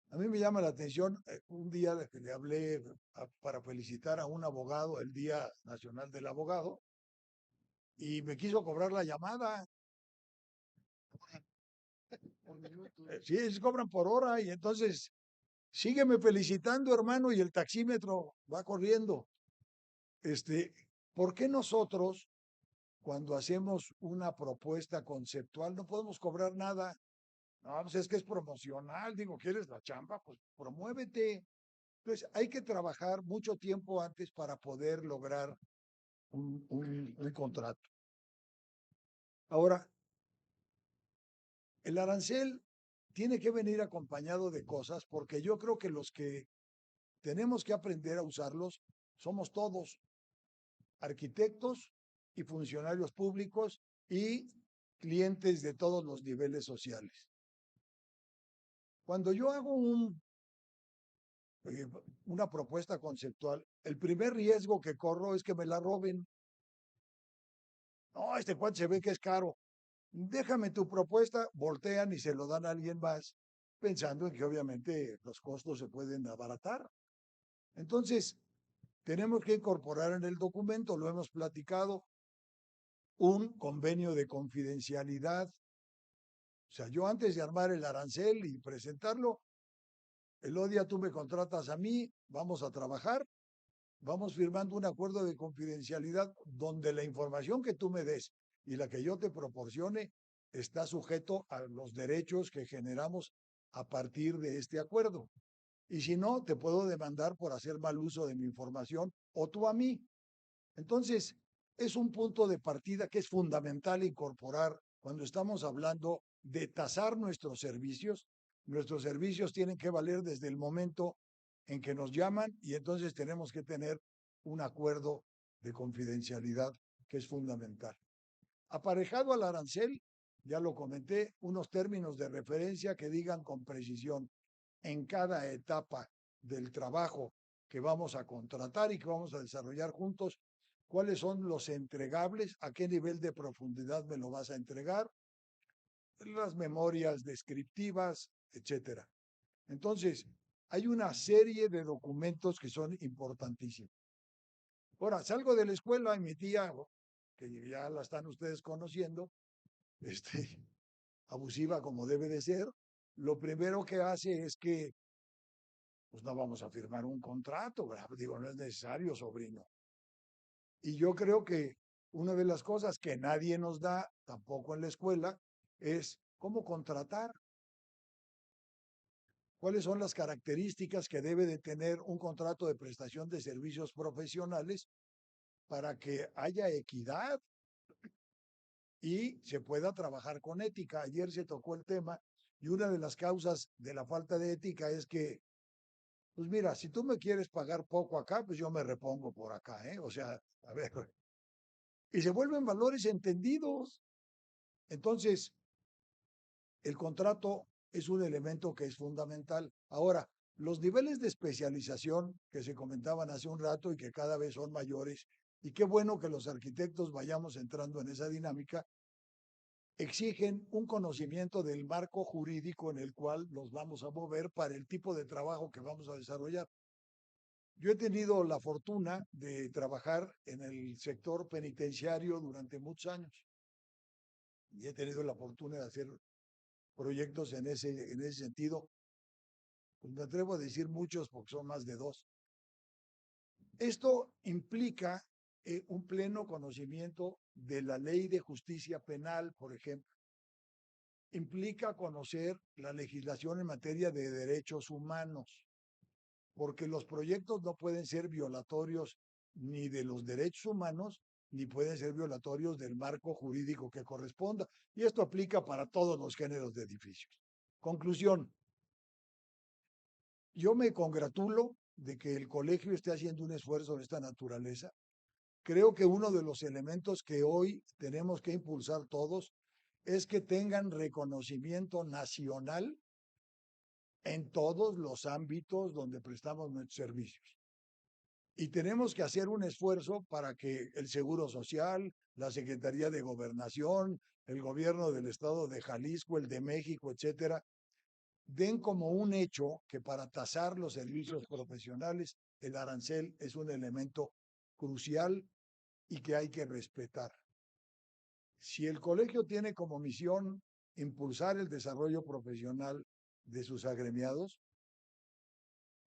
a mí me llama la atención un día de que le hablé para felicitar a un abogado, el Día Nacional del Abogado, y me quiso cobrar la llamada. Sí, ellos cobran por hora y entonces sígueme felicitando, hermano, y el taxímetro va corriendo. ¿Por qué nosotros, cuando hacemos una propuesta conceptual, no podemos cobrar nada? No, pues es que es promocional, digo, ¿quieres la chamba? Pues promuévete. Entonces, hay que trabajar mucho tiempo antes para poder lograr un contrato. Ahora, el arancel tiene que venir acompañado de cosas, porque yo creo que los que tenemos que aprender a usarlos somos todos, arquitectos y funcionarios públicos y clientes de todos los niveles sociales. Cuando yo hago una propuesta conceptual, el primer riesgo que corro es que me la roben. No, este cuate se ve que es caro. Déjame tu propuesta, voltean y se lo dan a alguien más, pensando en que obviamente los costos se pueden abaratar. Entonces, tenemos que incorporar en el documento, lo hemos platicado, un convenio de confidencialidad. O sea, yo antes de armar el arancel y presentarlo, Elodia, tú me contratas a mí, vamos a trabajar, vamos firmando un acuerdo de confidencialidad donde la información que tú me des y la que yo te proporcione está sujeto a los derechos que generamos a partir de este acuerdo. Y si no, te puedo demandar por hacer mal uso de mi información o tú a mí. Entonces, es un punto de partida que es fundamental incorporar cuando estamos hablando de tasar nuestros servicios. Nuestros servicios tienen que valer desde el momento en que nos llaman y entonces tenemos que tener un acuerdo de confidencialidad que es fundamental. Aparejado al arancel, ya lo comenté, unos términos de referencia que digan con precisión en cada etapa del trabajo que vamos a contratar y que vamos a desarrollar juntos, cuáles son los entregables, a qué nivel de profundidad me lo vas a entregar, las memorias descriptivas, etcétera. Entonces, hay una serie de documentos que son importantísimos. Ahora, salgo de la escuela y mi tía, que ya la están ustedes conociendo, abusiva como debe de ser, lo primero que hace es que pues no vamos a firmar un contrato, ¿verdad? Digo, no es necesario, sobrino. Y yo creo que una de las cosas que nadie nos da, tampoco en la escuela, es cómo contratar. ¿Cuáles son las características que debe de tener un contrato de prestación de servicios profesionales para que haya equidad y se pueda trabajar con ética? Ayer se tocó el tema y una de las causas de la falta de ética es que, pues mira, si tú me quieres pagar poco acá, pues yo me repongo por acá, ¿eh? O sea, a ver, y se vuelven valores entendidos. Entonces, el contrato es un elemento que es fundamental. Ahora, Los niveles de especialización que se comentaban hace un rato y que cada vez son mayores, y qué bueno que los arquitectos vayamos entrando en esa dinámica, exigen un conocimiento del marco jurídico en el cual nos vamos a mover para el tipo de trabajo que vamos a desarrollar. Yo he tenido la fortuna de trabajar en el sector penitenciario durante muchos años y he tenido la fortuna de hacer proyectos en ese sentido. Pues me atrevo a decir muchos porque son más de 2. Esto implica un pleno conocimiento de la ley de justicia penal, por ejemplo. Implica conocer la legislación en materia de derechos humanos, porque los proyectos no pueden ser violatorios ni de los derechos humanos, ni pueden ser violatorios del marco jurídico que corresponda. Y esto aplica para todos los géneros de edificios. Conclusión. Yo me congratulo de que el colegio esté haciendo un esfuerzo de esta naturaleza. Creo que uno de los elementos que hoy tenemos que impulsar todos es que tengan reconocimiento nacional en todos los ámbitos donde prestamos nuestros servicios. Y tenemos que hacer un esfuerzo para que el Seguro Social, la Secretaría de Gobernación, el gobierno del estado de Jalisco, el de México, etcétera, den como un hecho que para tasar los servicios profesionales, el arancel es un elemento crucial y que hay que respetar. Si el colegio tiene como misión impulsar el desarrollo profesional de sus agremiados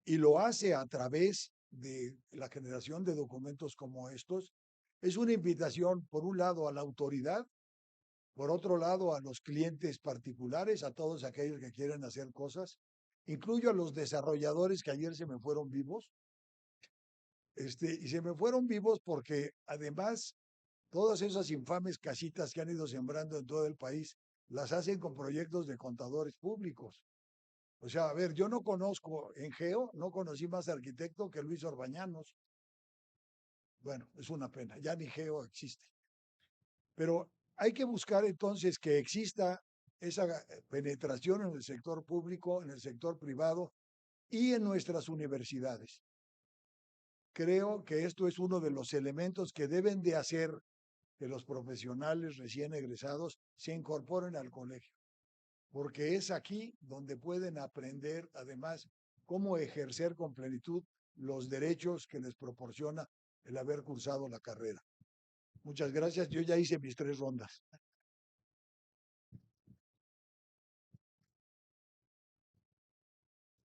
y lo hace a través de la generación de documentos como estos, es una invitación, por un lado, a la autoridad, por otro lado, a los clientes particulares, a todos aquellos que quieren hacer cosas, incluyo a los desarrolladores que ayer se me fueron vivos, y se me fueron vivos porque además todas esas infames casitas que han ido sembrando en todo el país las hacen con proyectos de contadores públicos. O sea, a ver, yo no conozco en Geo, no conocí más arquitecto que Luis Orbañanos. Bueno, es una pena, ya ni Geo existe. Pero hay que buscar entonces que exista esa penetración en el sector público, en el sector privado y en nuestras universidades. Creo que esto es uno de los elementos que deben de hacer que los profesionales recién egresados se incorporen al colegio, porque es aquí donde pueden aprender además cómo ejercer con plenitud los derechos que les proporciona el haber cursado la carrera. Muchas gracias, yo ya hice mis 3 rondas.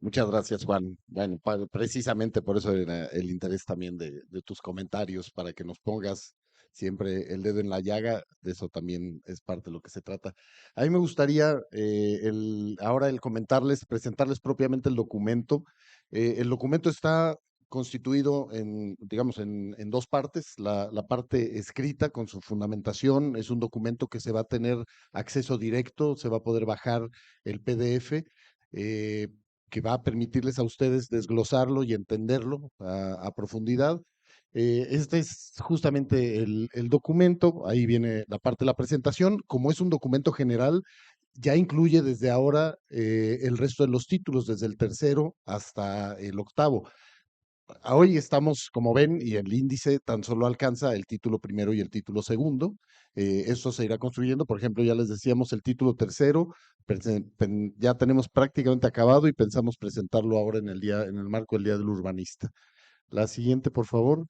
Muchas gracias, Juan. Bueno, precisamente por eso era el interés también de tus comentarios, para que nos pongas siempre el dedo en la llaga. De eso también es parte de lo que se trata. A mí me gustaría ahora el comentarles, presentarles propiamente el documento. El documento está constituido digamos, en 2 partes. La parte escrita con su fundamentación es un documento que se va a tener acceso directo, se va a poder bajar el PDF. Que va a permitirles a ustedes desglosarlo y entenderlo a profundidad. Este es justamente el documento, ahí viene la parte de la presentación. Como es un documento general, ya incluye desde ahora el resto de los títulos, desde el tercero hasta el octavo. Hoy estamos, como ven, y el índice tan solo alcanza el título primero y el título segundo. Eso se irá construyendo. Por ejemplo, ya les decíamos el título tercero, ya tenemos prácticamente acabado y pensamos presentarlo ahora en el marco del Día del Urbanista. La siguiente, por favor.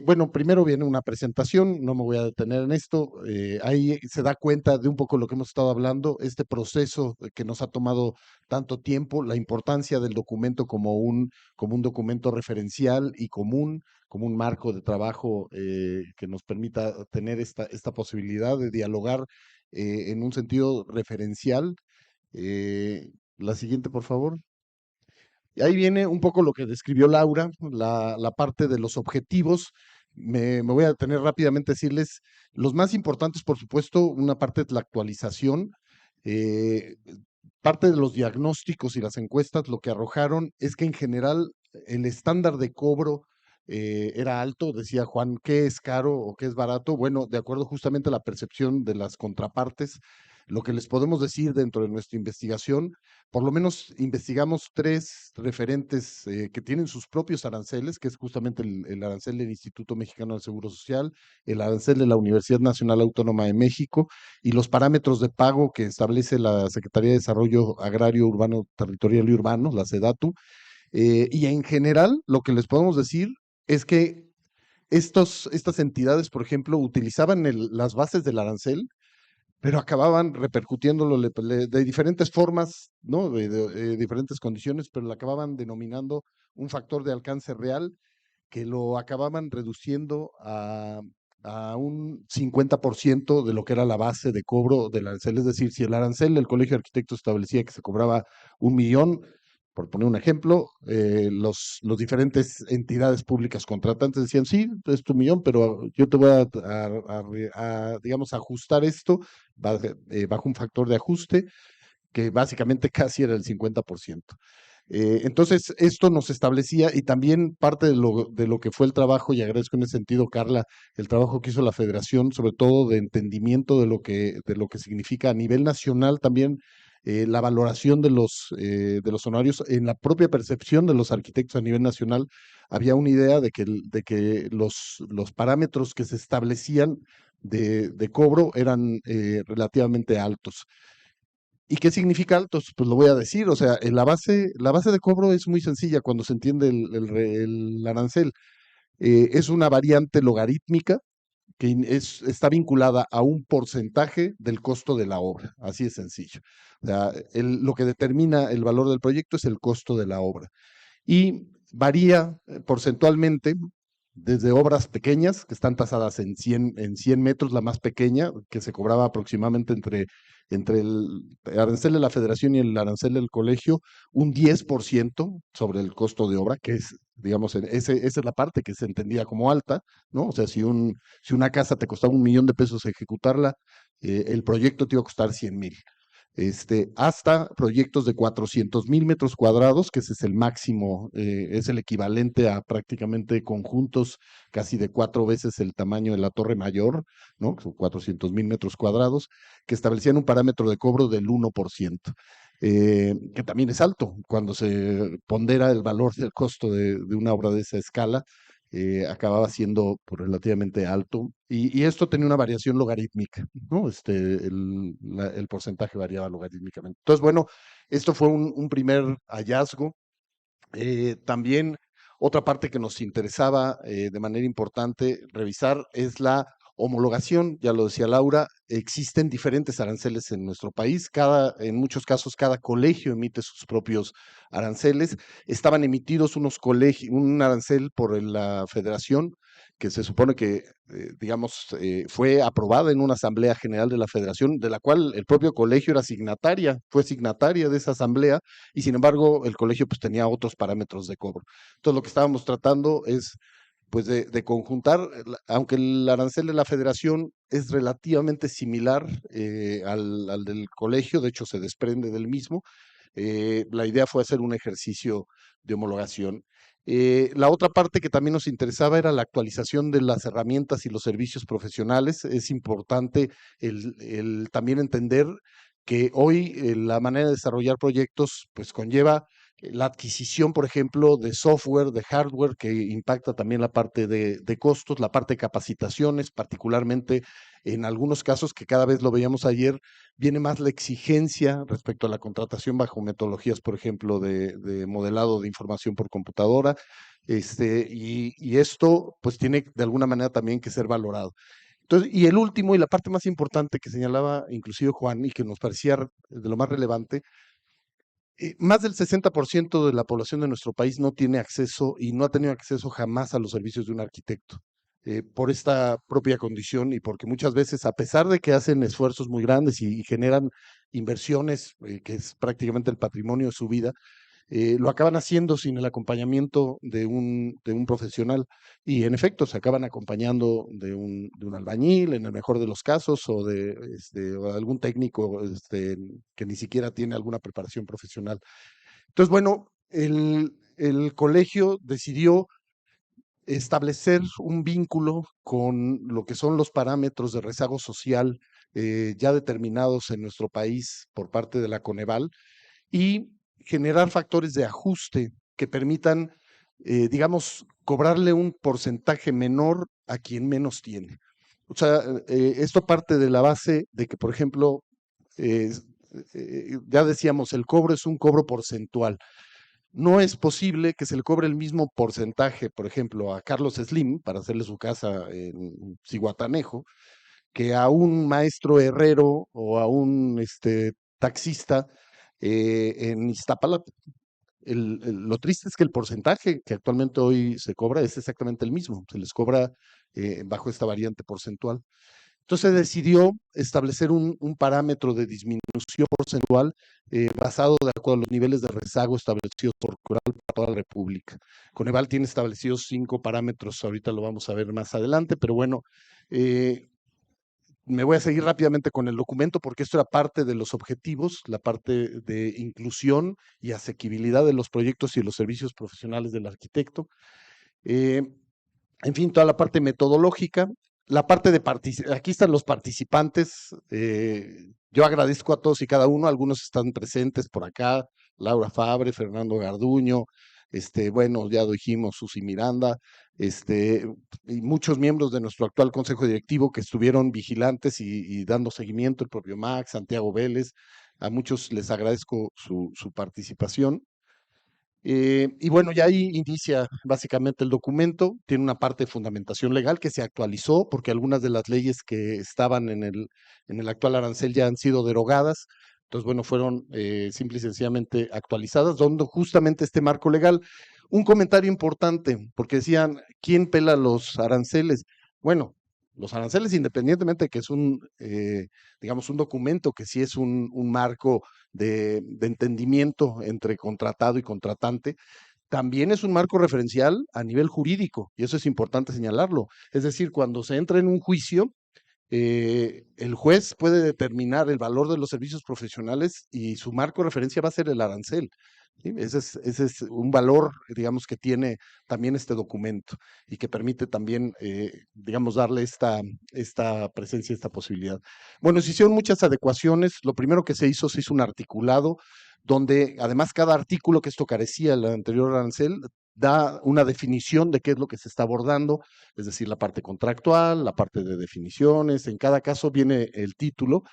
Bueno, primero viene una presentación, no me voy a detener en esto. Ahí se da cuenta de un poco lo que hemos estado hablando, este proceso que nos ha tomado tanto tiempo, la importancia del documento como un documento referencial y como un marco de trabajo que nos permita tener esta posibilidad de dialogar en un sentido referencial. La siguiente, por favor. Y ahí viene un poco lo que describió Laura, la parte de los objetivos. Me voy a detener rápidamente a decirles los más importantes, por supuesto, una parte es la actualización. eh, Parte de los diagnósticos y las encuestas lo que arrojaron es que en general el estándar de cobro era alto. Decía Juan, ¿qué es caro o qué es barato? Bueno, de acuerdo justamente a la percepción de las contrapartes, Lo que les podemos decir dentro de nuestra investigación, por lo menos investigamos 3 referentes que tienen sus propios aranceles, que es justamente el arancel del Instituto Mexicano del Seguro Social, el arancel de la Universidad Nacional Autónoma de México y los parámetros de pago que establece la Secretaría de Desarrollo Agrario, Urbano, Territorial y Urbano, la SEDATU. Y en general, lo que les podemos decir es que estas entidades, por ejemplo, utilizaban las bases del arancel, pero acababan repercutiéndolo de diferentes formas, ¿no? De diferentes condiciones, pero lo acababan denominando un factor de alcance real que lo acababan reduciendo a un 50% de lo que era la base de cobro del arancel. Es decir, si el arancel del Colegio de Arquitectos establecía que se cobraba 1 millón, por poner un ejemplo, los diferentes entidades públicas contratantes decían, sí, es tu 1 millón, pero yo te voy digamos, ajustar esto bajo un factor de ajuste que básicamente casi era el 50%. Entonces, esto nos establecía y también parte de lo que fue el trabajo, y agradezco en ese sentido, Carla, el trabajo que hizo la Federación, sobre todo de entendimiento de lo que significa a nivel nacional también la valoración de los honorarios en la propia percepción de los arquitectos a nivel nacional. Había una idea de que los parámetros que se establecían de cobro eran relativamente altos. ¿Y qué significa altos? Pues lo voy a decir, o sea, la base de cobro es muy sencilla cuando se entiende el arancel. Es una variante logarítmica que está vinculada a un porcentaje del costo de la obra, así de sencillo. O sea, lo que determina el valor del proyecto es el costo de la obra. Y varía porcentualmente desde obras pequeñas, que están tasadas en 100 metros, la más pequeña, que se cobraba aproximadamente entre el arancel de la Federación y el arancel del colegio, un 10% sobre el costo de obra, que es, digamos, esa es la parte que se entendía como alta, ¿no? O sea, si una casa te costaba 1 millón de pesos ejecutarla, el proyecto te iba a costar 100,000. Hasta proyectos de 400,000 metros cuadrados, que ese es el máximo, es el equivalente a prácticamente conjuntos casi de 4 veces el tamaño de la Torre Mayor, ¿no? Son 400,000 metros cuadrados, que establecían un parámetro de cobro del 1%, que también es alto cuando se pondera el valor del costo de una obra de esa escala. Acababa siendo pues, relativamente alto y esto tenía una variación logarítmica, ¿no? El porcentaje variaba logarítmicamente. Entonces, bueno, esto fue un primer hallazgo. También otra parte que nos interesaba de manera importante revisar es la homologación. Ya lo decía Laura, existen diferentes aranceles en nuestro país. En muchos casos, cada colegio emite sus propios aranceles. Estaban emitidos un arancel por la Federación, que se supone que, digamos, fue aprobada en una asamblea general de la Federación, de la cual el propio colegio fue signataria de esa asamblea, y sin embargo el colegio pues tenía otros parámetros de cobro. Entonces lo que estábamos tratando es pues de conjuntar, aunque el arancel de la Federación es relativamente similar al del colegio, de hecho se desprende del mismo, la idea fue hacer un ejercicio de homologación. La otra parte que también nos interesaba era la actualización de las herramientas y los servicios profesionales. Es importante el también entender que hoy la manera de desarrollar proyectos pues conlleva la adquisición, por ejemplo, de software, de hardware, que impacta también la parte de costos, la parte de capacitaciones, particularmente en algunos casos que cada vez lo veíamos ayer, viene más la exigencia respecto a la contratación bajo metodologías, por ejemplo, de modelado de información por computadora, y esto pues tiene de alguna manera también que ser valorado. Entonces, y el último y la parte más importante que señalaba inclusive Juan y que nos parecía de lo más relevante, más del 60% de la población de nuestro país no tiene acceso y no ha tenido acceso jamás a los servicios de un arquitecto. Por esta propia condición y porque muchas veces, a pesar de que hacen esfuerzos muy grandes y generan inversiones, que es prácticamente el patrimonio de su vida, lo acaban haciendo sin el acompañamiento de un profesional. Y en efecto, se acaban acompañando de un albañil, en el mejor de los casos, o o de algún técnico que ni siquiera tiene alguna preparación profesional. Entonces, bueno, el colegio decidió establecer un vínculo con lo que son los parámetros de rezago social ya determinados en nuestro país por parte de la Coneval y generar factores de ajuste que permitan, digamos, cobrarle un porcentaje menor a quien menos tiene. O sea, esto parte de la base de que, por ejemplo, ya decíamos, el cobro es un cobro porcentual. No es posible que se le cobre el mismo porcentaje, por ejemplo, a Carlos Slim para hacerle su casa en Cihuatanejo, que a un maestro herrero o a un taxista en Iztapalapa. Lo triste es que el porcentaje que actualmente hoy se cobra es exactamente el mismo, se les cobra bajo esta variante porcentual. Entonces decidió establecer un parámetro de disminución porcentual basado de acuerdo a los niveles de rezago establecidos por Coneval para toda la República. Coneval tiene establecidos 5 parámetros, ahorita lo vamos a ver más adelante, pero bueno, me voy a seguir rápidamente con el documento porque esto era parte de los objetivos, la parte de inclusión y asequibilidad de los proyectos y los servicios profesionales del arquitecto. En fin, toda la parte metodológica, la parte de aquí están los participantes. Yo agradezco a todos y cada uno, algunos están presentes por acá, Laura Fabre, Fernando Garduño, bueno, ya dijimos Susi Miranda, y muchos miembros de nuestro actual consejo directivo que estuvieron vigilantes y dando seguimiento, el propio Max, Santiago Vélez, a muchos les agradezco su participación. Y bueno, ya ahí inicia básicamente el documento, tiene una parte de fundamentación legal que se actualizó porque algunas de las leyes que estaban en el actual arancel ya han sido derogadas, entonces bueno, fueron simple y sencillamente actualizadas, donde justamente este marco legal, un comentario importante, porque decían, ¿quién pela los aranceles? Bueno, los aranceles independientemente de que es digamos, un documento que sí es un marco de entendimiento entre contratado y contratante, también es un marco referencial a nivel jurídico, y eso es importante señalarlo. Es decir, cuando se entra en un juicio, el juez puede determinar el valor de los servicios profesionales y su marco de referencia va a ser el arancel. ¿Sí? Ese es un valor, digamos, que tiene también este documento y que permite también, digamos, darle esta presencia, esta posibilidad. Bueno, se hicieron muchas adecuaciones. Lo primero que se hizo un articulado donde además cada artículo, que esto carecía el anterior arancel, da una definición de qué es lo que se está abordando, es decir, la parte contractual, la parte de definiciones, en cada caso viene el título.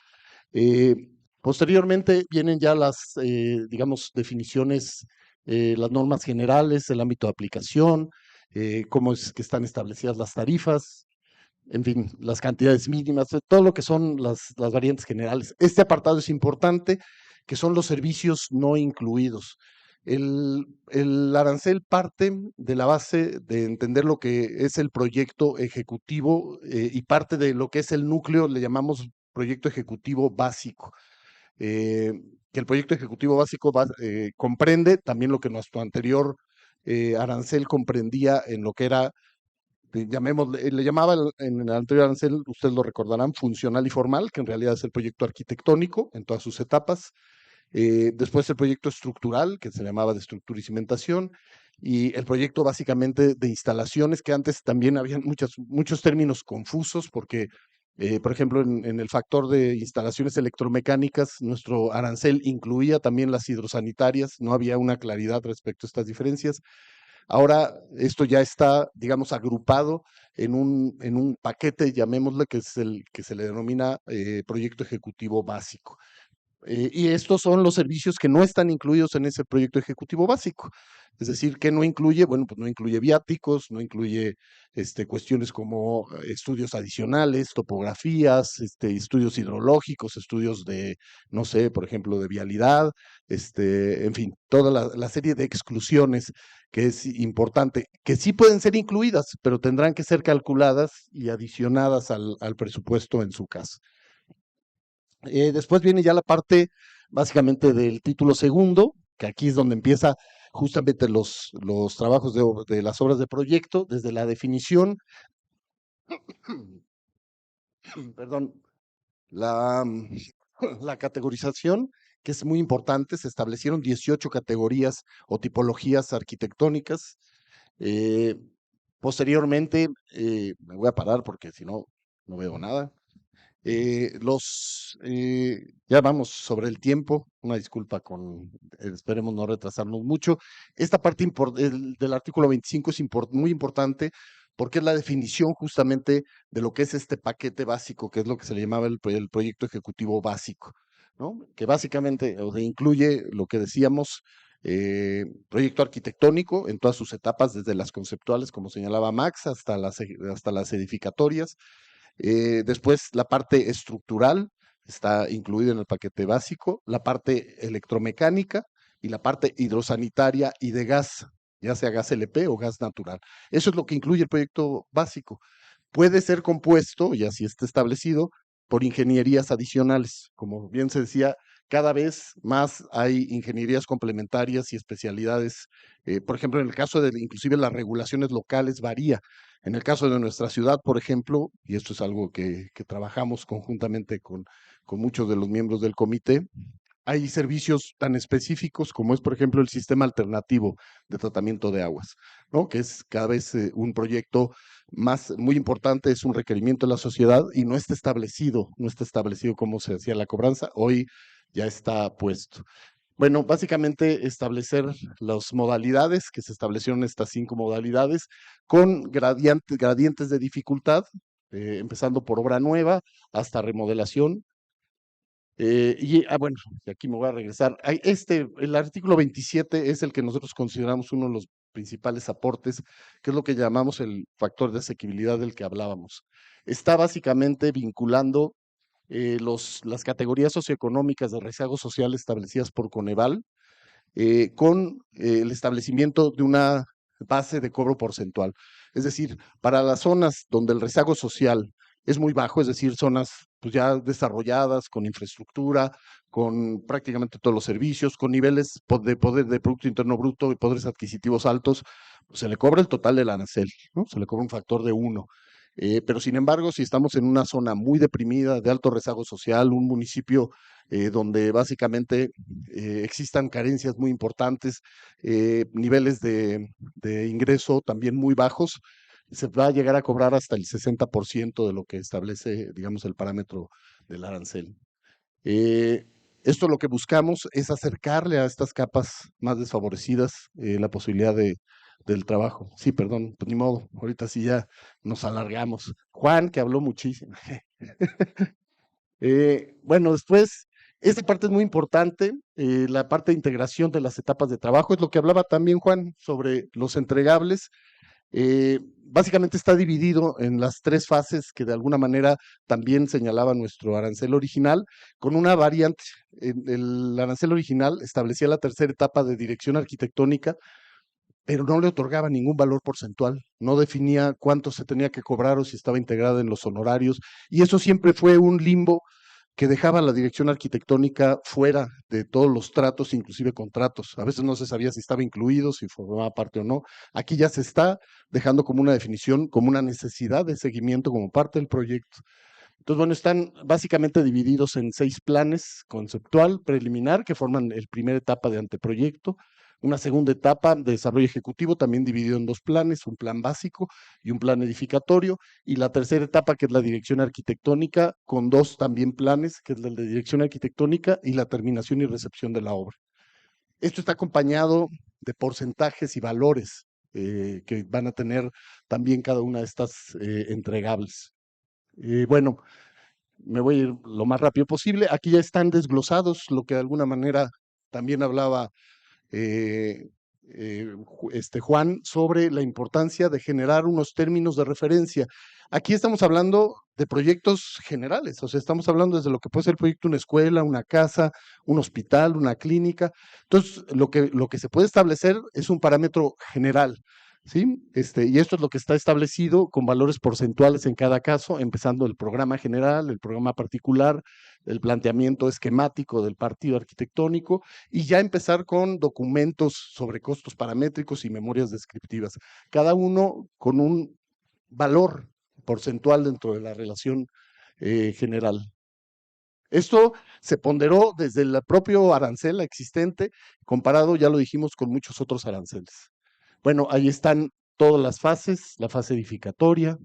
Posteriormente vienen ya las, digamos, definiciones, las normas generales, el ámbito de aplicación, cómo es que están establecidas las tarifas, en fin, las cantidades mínimas, todo lo que son las variantes generales. Este apartado es importante, que son los servicios no incluidos. El arancel parte de la base de entender lo que es el proyecto ejecutivo y parte de lo que es el núcleo, le llamamos proyecto ejecutivo básico. Que el proyecto ejecutivo básico comprende también lo que nuestro anterior arancel comprendía en lo que era, le llamaba en el anterior arancel, ustedes lo recordarán, funcional y formal, que en realidad es el proyecto arquitectónico en todas sus etapas. Después el proyecto estructural, que se llamaba de estructura y cimentación, y el proyecto básicamente de instalaciones, que antes también habían muchos términos confusos, porque, por ejemplo, en el factor de instalaciones electromecánicas, nuestro arancel incluía también las hidrosanitarias, no había una claridad respecto a estas diferencias. Ahora esto ya está, digamos, agrupado en un paquete, llamémosle, que es el que se le denomina proyecto ejecutivo básico. Y estos son los servicios que no están incluidos en ese proyecto ejecutivo básico. Es decir, ¿qué no incluye? Bueno, pues no incluye viáticos, no incluye cuestiones como estudios adicionales, topografías, estudios hidrológicos, estudios de, no sé, por ejemplo, de vialidad, en fin, toda la serie de exclusiones que es importante, que sí pueden ser incluidas, pero tendrán que ser calculadas y adicionadas al presupuesto en su caso. Después viene ya la parte básicamente del título segundo, que aquí es donde empieza justamente los trabajos de las obras de proyecto, desde la definición, perdón, la, la categorización, que es muy importante, se establecieron 18 categorías o tipologías arquitectónicas. Posteriormente, me voy a parar porque si no, no veo nada. Ya vamos sobre el tiempo, una disculpa esperemos no retrasarnos mucho. Esta parte del artículo 25 es muy importante porque es la definición justamente de lo que es este paquete básico, que es lo que se le llamaba el proyecto ejecutivo básico, ¿no? Que básicamente incluye lo que decíamos, proyecto arquitectónico en todas sus etapas, desde las conceptuales, como señalaba Max, hasta las edificatorias. Después, la parte estructural está incluida en el paquete básico, la parte electromecánica y la parte hidrosanitaria y de gas, ya sea gas LP o gas natural. Eso es lo que incluye el proyecto básico. Puede ser compuesto, y así está establecido, por ingenierías adicionales. Como bien se decía, cada vez más hay ingenierías complementarias y especialidades. Por ejemplo, en el caso de inclusive las regulaciones locales varía. En el caso de nuestra ciudad, por ejemplo, y esto es algo que trabajamos conjuntamente con muchos de los miembros del comité, hay servicios tan específicos como es, por ejemplo, el sistema alternativo de tratamiento de aguas, ¿no? Que es cada vez un proyecto muy importante, es un requerimiento de la sociedad y no está establecido cómo se hacía la cobranza, hoy ya está puesto. Bueno, básicamente establecer las modalidades, que se establecieron estas 5 modalidades, con gradientes de dificultad, empezando por obra nueva hasta remodelación. Bueno, y aquí me voy a regresar. El artículo 27 es el que nosotros consideramos uno de los principales aportes, que es lo que llamamos el factor de asequibilidad del que hablábamos. Está básicamente vinculando las categorías socioeconómicas de rezago social establecidas por Coneval con el establecimiento de una base de cobro porcentual. Es decir, para las zonas donde el rezago social es muy bajo, es decir, zonas pues, ya desarrolladas, con infraestructura, con prácticamente todos los servicios, con niveles de poder de Producto Interno Bruto y poderes adquisitivos altos, pues, se le cobra el total del arancel, ¿no? Se le cobra un factor de 1. Pero sin embargo, si estamos en una zona muy deprimida, de alto rezago social, un municipio donde básicamente existan carencias muy importantes, niveles de ingreso también muy bajos, se va a llegar a cobrar hasta el 60% de lo que establece, digamos, el parámetro del arancel. Esto lo que buscamos es acercarle a estas capas más desfavorecidas la posibilidad del trabajo. Sí, perdón, pues ni modo, ahorita sí ya nos alargamos. Juan, que habló muchísimo. Bueno, después, esta parte es muy importante, la parte de integración de las etapas de trabajo, es lo que hablaba también Juan sobre los entregables. Básicamente está dividido en las 3 fases que de alguna manera también señalaba nuestro arancel original, con una variante. El arancel original establecía la tercera etapa de dirección arquitectónica, pero no le otorgaba ningún valor porcentual, no definía cuánto se tenía que cobrar o si estaba integrada en los honorarios, y eso siempre fue un limbo que dejaba la dirección arquitectónica fuera de todos los tratos, inclusive contratos. A veces no se sabía si estaba incluido, si formaba parte o no. Aquí ya se está dejando como una definición, como una necesidad de seguimiento como parte del proyecto. Entonces, bueno, están básicamente divididos en 6 planes: conceptual, preliminar, que forman la primera etapa de anteproyecto; una segunda etapa de desarrollo ejecutivo, también dividido en 2 planes, un plan básico y un plan edificatorio; y la tercera etapa, que es la dirección arquitectónica, con 2 también planes, que es la de dirección arquitectónica y la terminación y recepción de la obra. Esto está acompañado de porcentajes y valores que van a tener también cada una de estas entregables. Bueno, me voy a ir lo más rápido posible. Aquí ya están desglosados lo que de alguna manera también hablaba Juan sobre la importancia de generar unos términos de referencia. Aquí estamos hablando de proyectos generales, o sea, estamos hablando desde lo que puede ser el proyecto de una escuela, una casa, un hospital, una clínica. Entonces, lo que se puede establecer es un parámetro general. ¿Sí? Y esto es lo que está establecido con valores porcentuales en cada caso, empezando el programa general, el programa particular, el planteamiento esquemático del partido arquitectónico, y ya empezar con documentos sobre costos paramétricos y memorias descriptivas, cada uno con un valor porcentual dentro de la relación general. Esto se ponderó desde el propio arancel existente, comparado, ya lo dijimos, con muchos otros aranceles. Bueno, ahí están todas las fases, la fase edificatoria,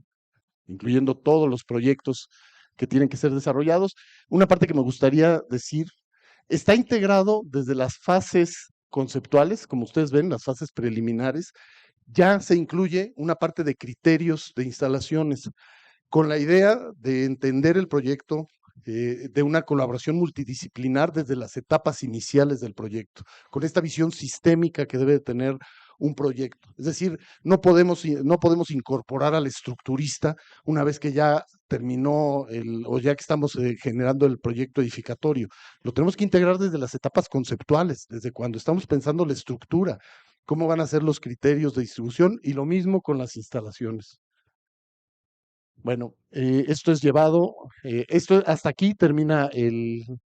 incluyendo todos los proyectos que tienen que ser desarrollados. Una parte que me gustaría decir, está integrado desde las fases conceptuales, como ustedes ven, las fases preliminares, ya se incluye una parte de criterios de instalaciones, con la idea de entender el proyecto, de una colaboración multidisciplinar desde las etapas iniciales del proyecto, con esta visión sistémica que debe de tener un proyecto. Es decir, no podemos incorporar al estructurista una vez que ya terminó o ya que estamos generando el proyecto edificatorio. Lo tenemos que integrar desde las etapas conceptuales, desde cuando estamos pensando la estructura, cómo van a ser los criterios de distribución, y lo mismo con las instalaciones. Bueno, esto es llevado, esto hasta aquí termina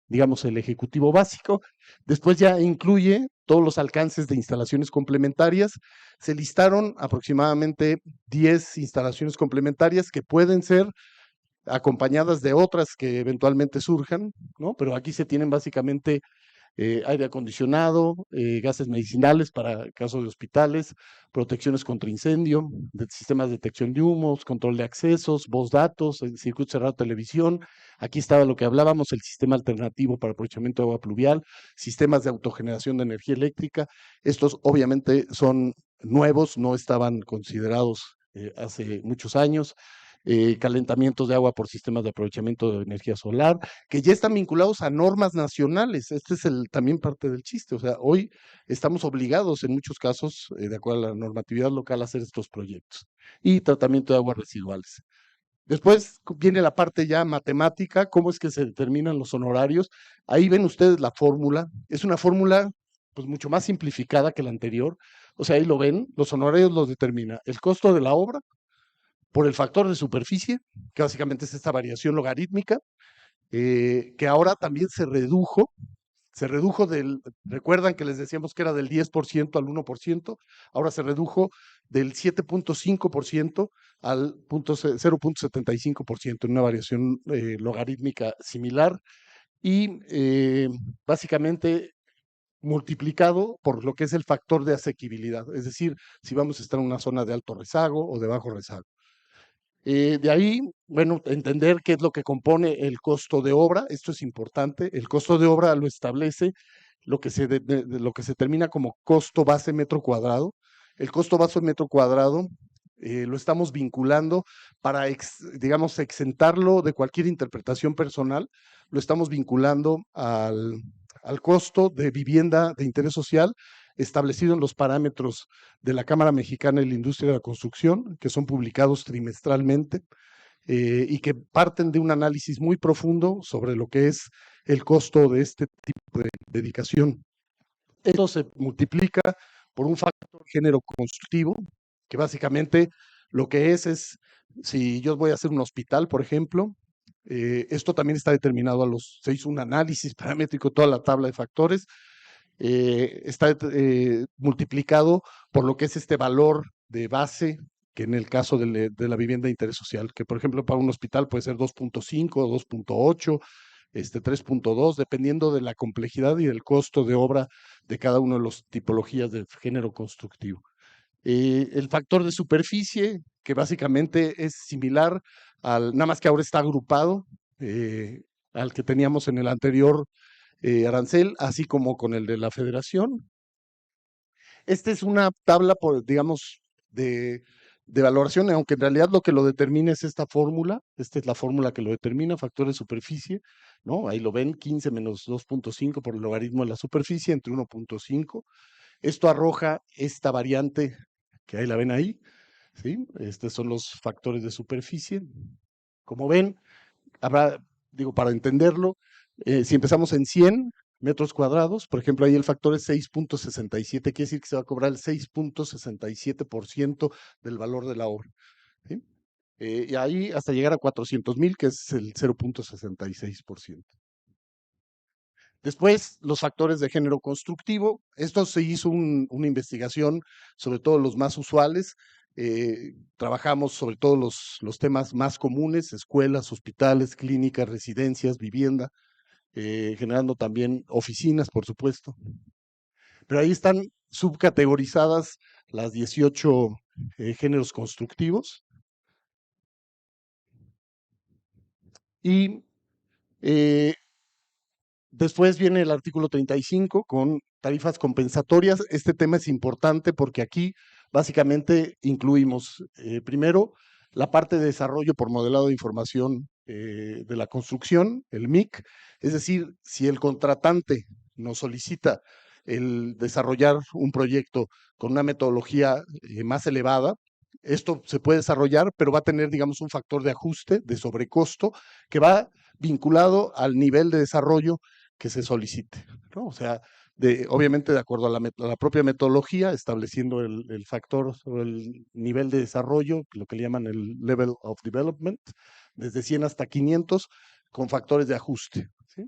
digamos, el ejecutivo básico. Después ya incluye todos los alcances de instalaciones complementarias. Se listaron aproximadamente 10 instalaciones complementarias que pueden ser acompañadas de otras que eventualmente surjan, ¿no? Pero aquí se tienen básicamente aire acondicionado, gases medicinales para casos de hospitales, protecciones contra incendio, sistemas de detección de humos, control de accesos, voz datos, circuito cerrado de televisión. Aquí estaba lo que hablábamos, el sistema alternativo para aprovechamiento de agua pluvial, sistemas de autogeneración de energía eléctrica. Estos obviamente son nuevos, no estaban considerados hace muchos años. Calentamientos de agua por sistemas de aprovechamiento de energía solar, que ya están vinculados a normas nacionales. Este es también parte del chiste. O sea, hoy estamos obligados en muchos casos, de acuerdo a la normatividad local, a hacer estos proyectos. Y tratamiento de aguas residuales. Después viene la parte ya matemática, cómo es que se determinan los honorarios. Ahí ven ustedes la fórmula. Es una fórmula pues mucho más simplificada que la anterior. O sea, ahí lo ven, los honorarios los determina el costo de la obra por el factor de superficie, que básicamente es esta variación logarítmica, que ahora también se redujo recuerdan que les decíamos que era del 10% al 1%, ahora se redujo del 7.5% al 0.75%, en una variación logarítmica similar, y básicamente multiplicado por lo que es el factor de asequibilidad, es decir, si vamos a estar en una zona de alto rezago o de bajo rezago. De ahí, bueno, entender qué es lo que compone el costo de obra. Esto es importante. El costo de obra lo establece lo que lo que se determina como costo base metro cuadrado. El costo base metro cuadrado lo estamos vinculando para, digamos, exentarlo de cualquier interpretación personal. Lo estamos vinculando al costo de vivienda de interés social establecido en los parámetros de la Cámara Mexicana de la Industria de la Construcción, que son publicados trimestralmente, y que parten de un análisis muy profundo sobre lo que es el costo de este tipo de dedicación. Esto se multiplica por un factor género constructivo, que básicamente lo que es, si yo voy a hacer un hospital, por ejemplo, esto también está determinado se hizo un análisis paramétrico, toda la tabla de factores, está multiplicado por lo que es este valor de base, que en el caso de la vivienda de interés social, que por ejemplo para un hospital puede ser 2.5, 2.8, 3.2, dependiendo de la complejidad y del costo de obra de cada una de las tipologías de género constructivo. El factor de superficie, que básicamente es similar nada más que ahora está agrupado al que teníamos en el anterior arancel, así como con el de la federación. Esta es una tabla, digamos, de valoración, aunque en realidad lo que lo determina es esta fórmula. Esta es la fórmula que lo determina, factor de superficie, ¿no? Ahí lo ven, 15 menos 2.5 por el logaritmo de la superficie entre 1.5. Esto arroja esta variante, que ahí la ven ahí, ¿sí? Estos son los factores de superficie. Como ven, para entenderlo, si empezamos en 100 metros cuadrados, por ejemplo, ahí el factor es 6.67, quiere decir que se va a cobrar el 6.67% del valor de la obra, ¿sí? Y ahí hasta llegar a 400,000, que es el 0.66%. Después, los factores de género constructivo. Esto se hizo una investigación sobre todo los más usuales. Trabajamos sobre todo los temas más comunes: escuelas, hospitales, clínicas, residencias, vivienda, generando también oficinas, por supuesto. pero ahí están subcategorizadas las 18 géneros constructivos. Y después viene el artículo 35 con tarifas compensatorias. Este tema es importante porque aquí básicamente incluimos primero la parte de desarrollo por modelado de información de la construcción, el MIC, es decir, si el contratante nos solicita el desarrollar un proyecto con una metodología más elevada, esto se puede desarrollar, pero va a tener, digamos, un factor de ajuste, de sobrecosto, que va vinculado al nivel de desarrollo que se solicite, ¿no? O sea, obviamente de acuerdo a la propia metodología, estableciendo el factor o el nivel de desarrollo, lo que le llaman el level of development, desde 100 hasta 500, con factores de ajuste, ¿sí?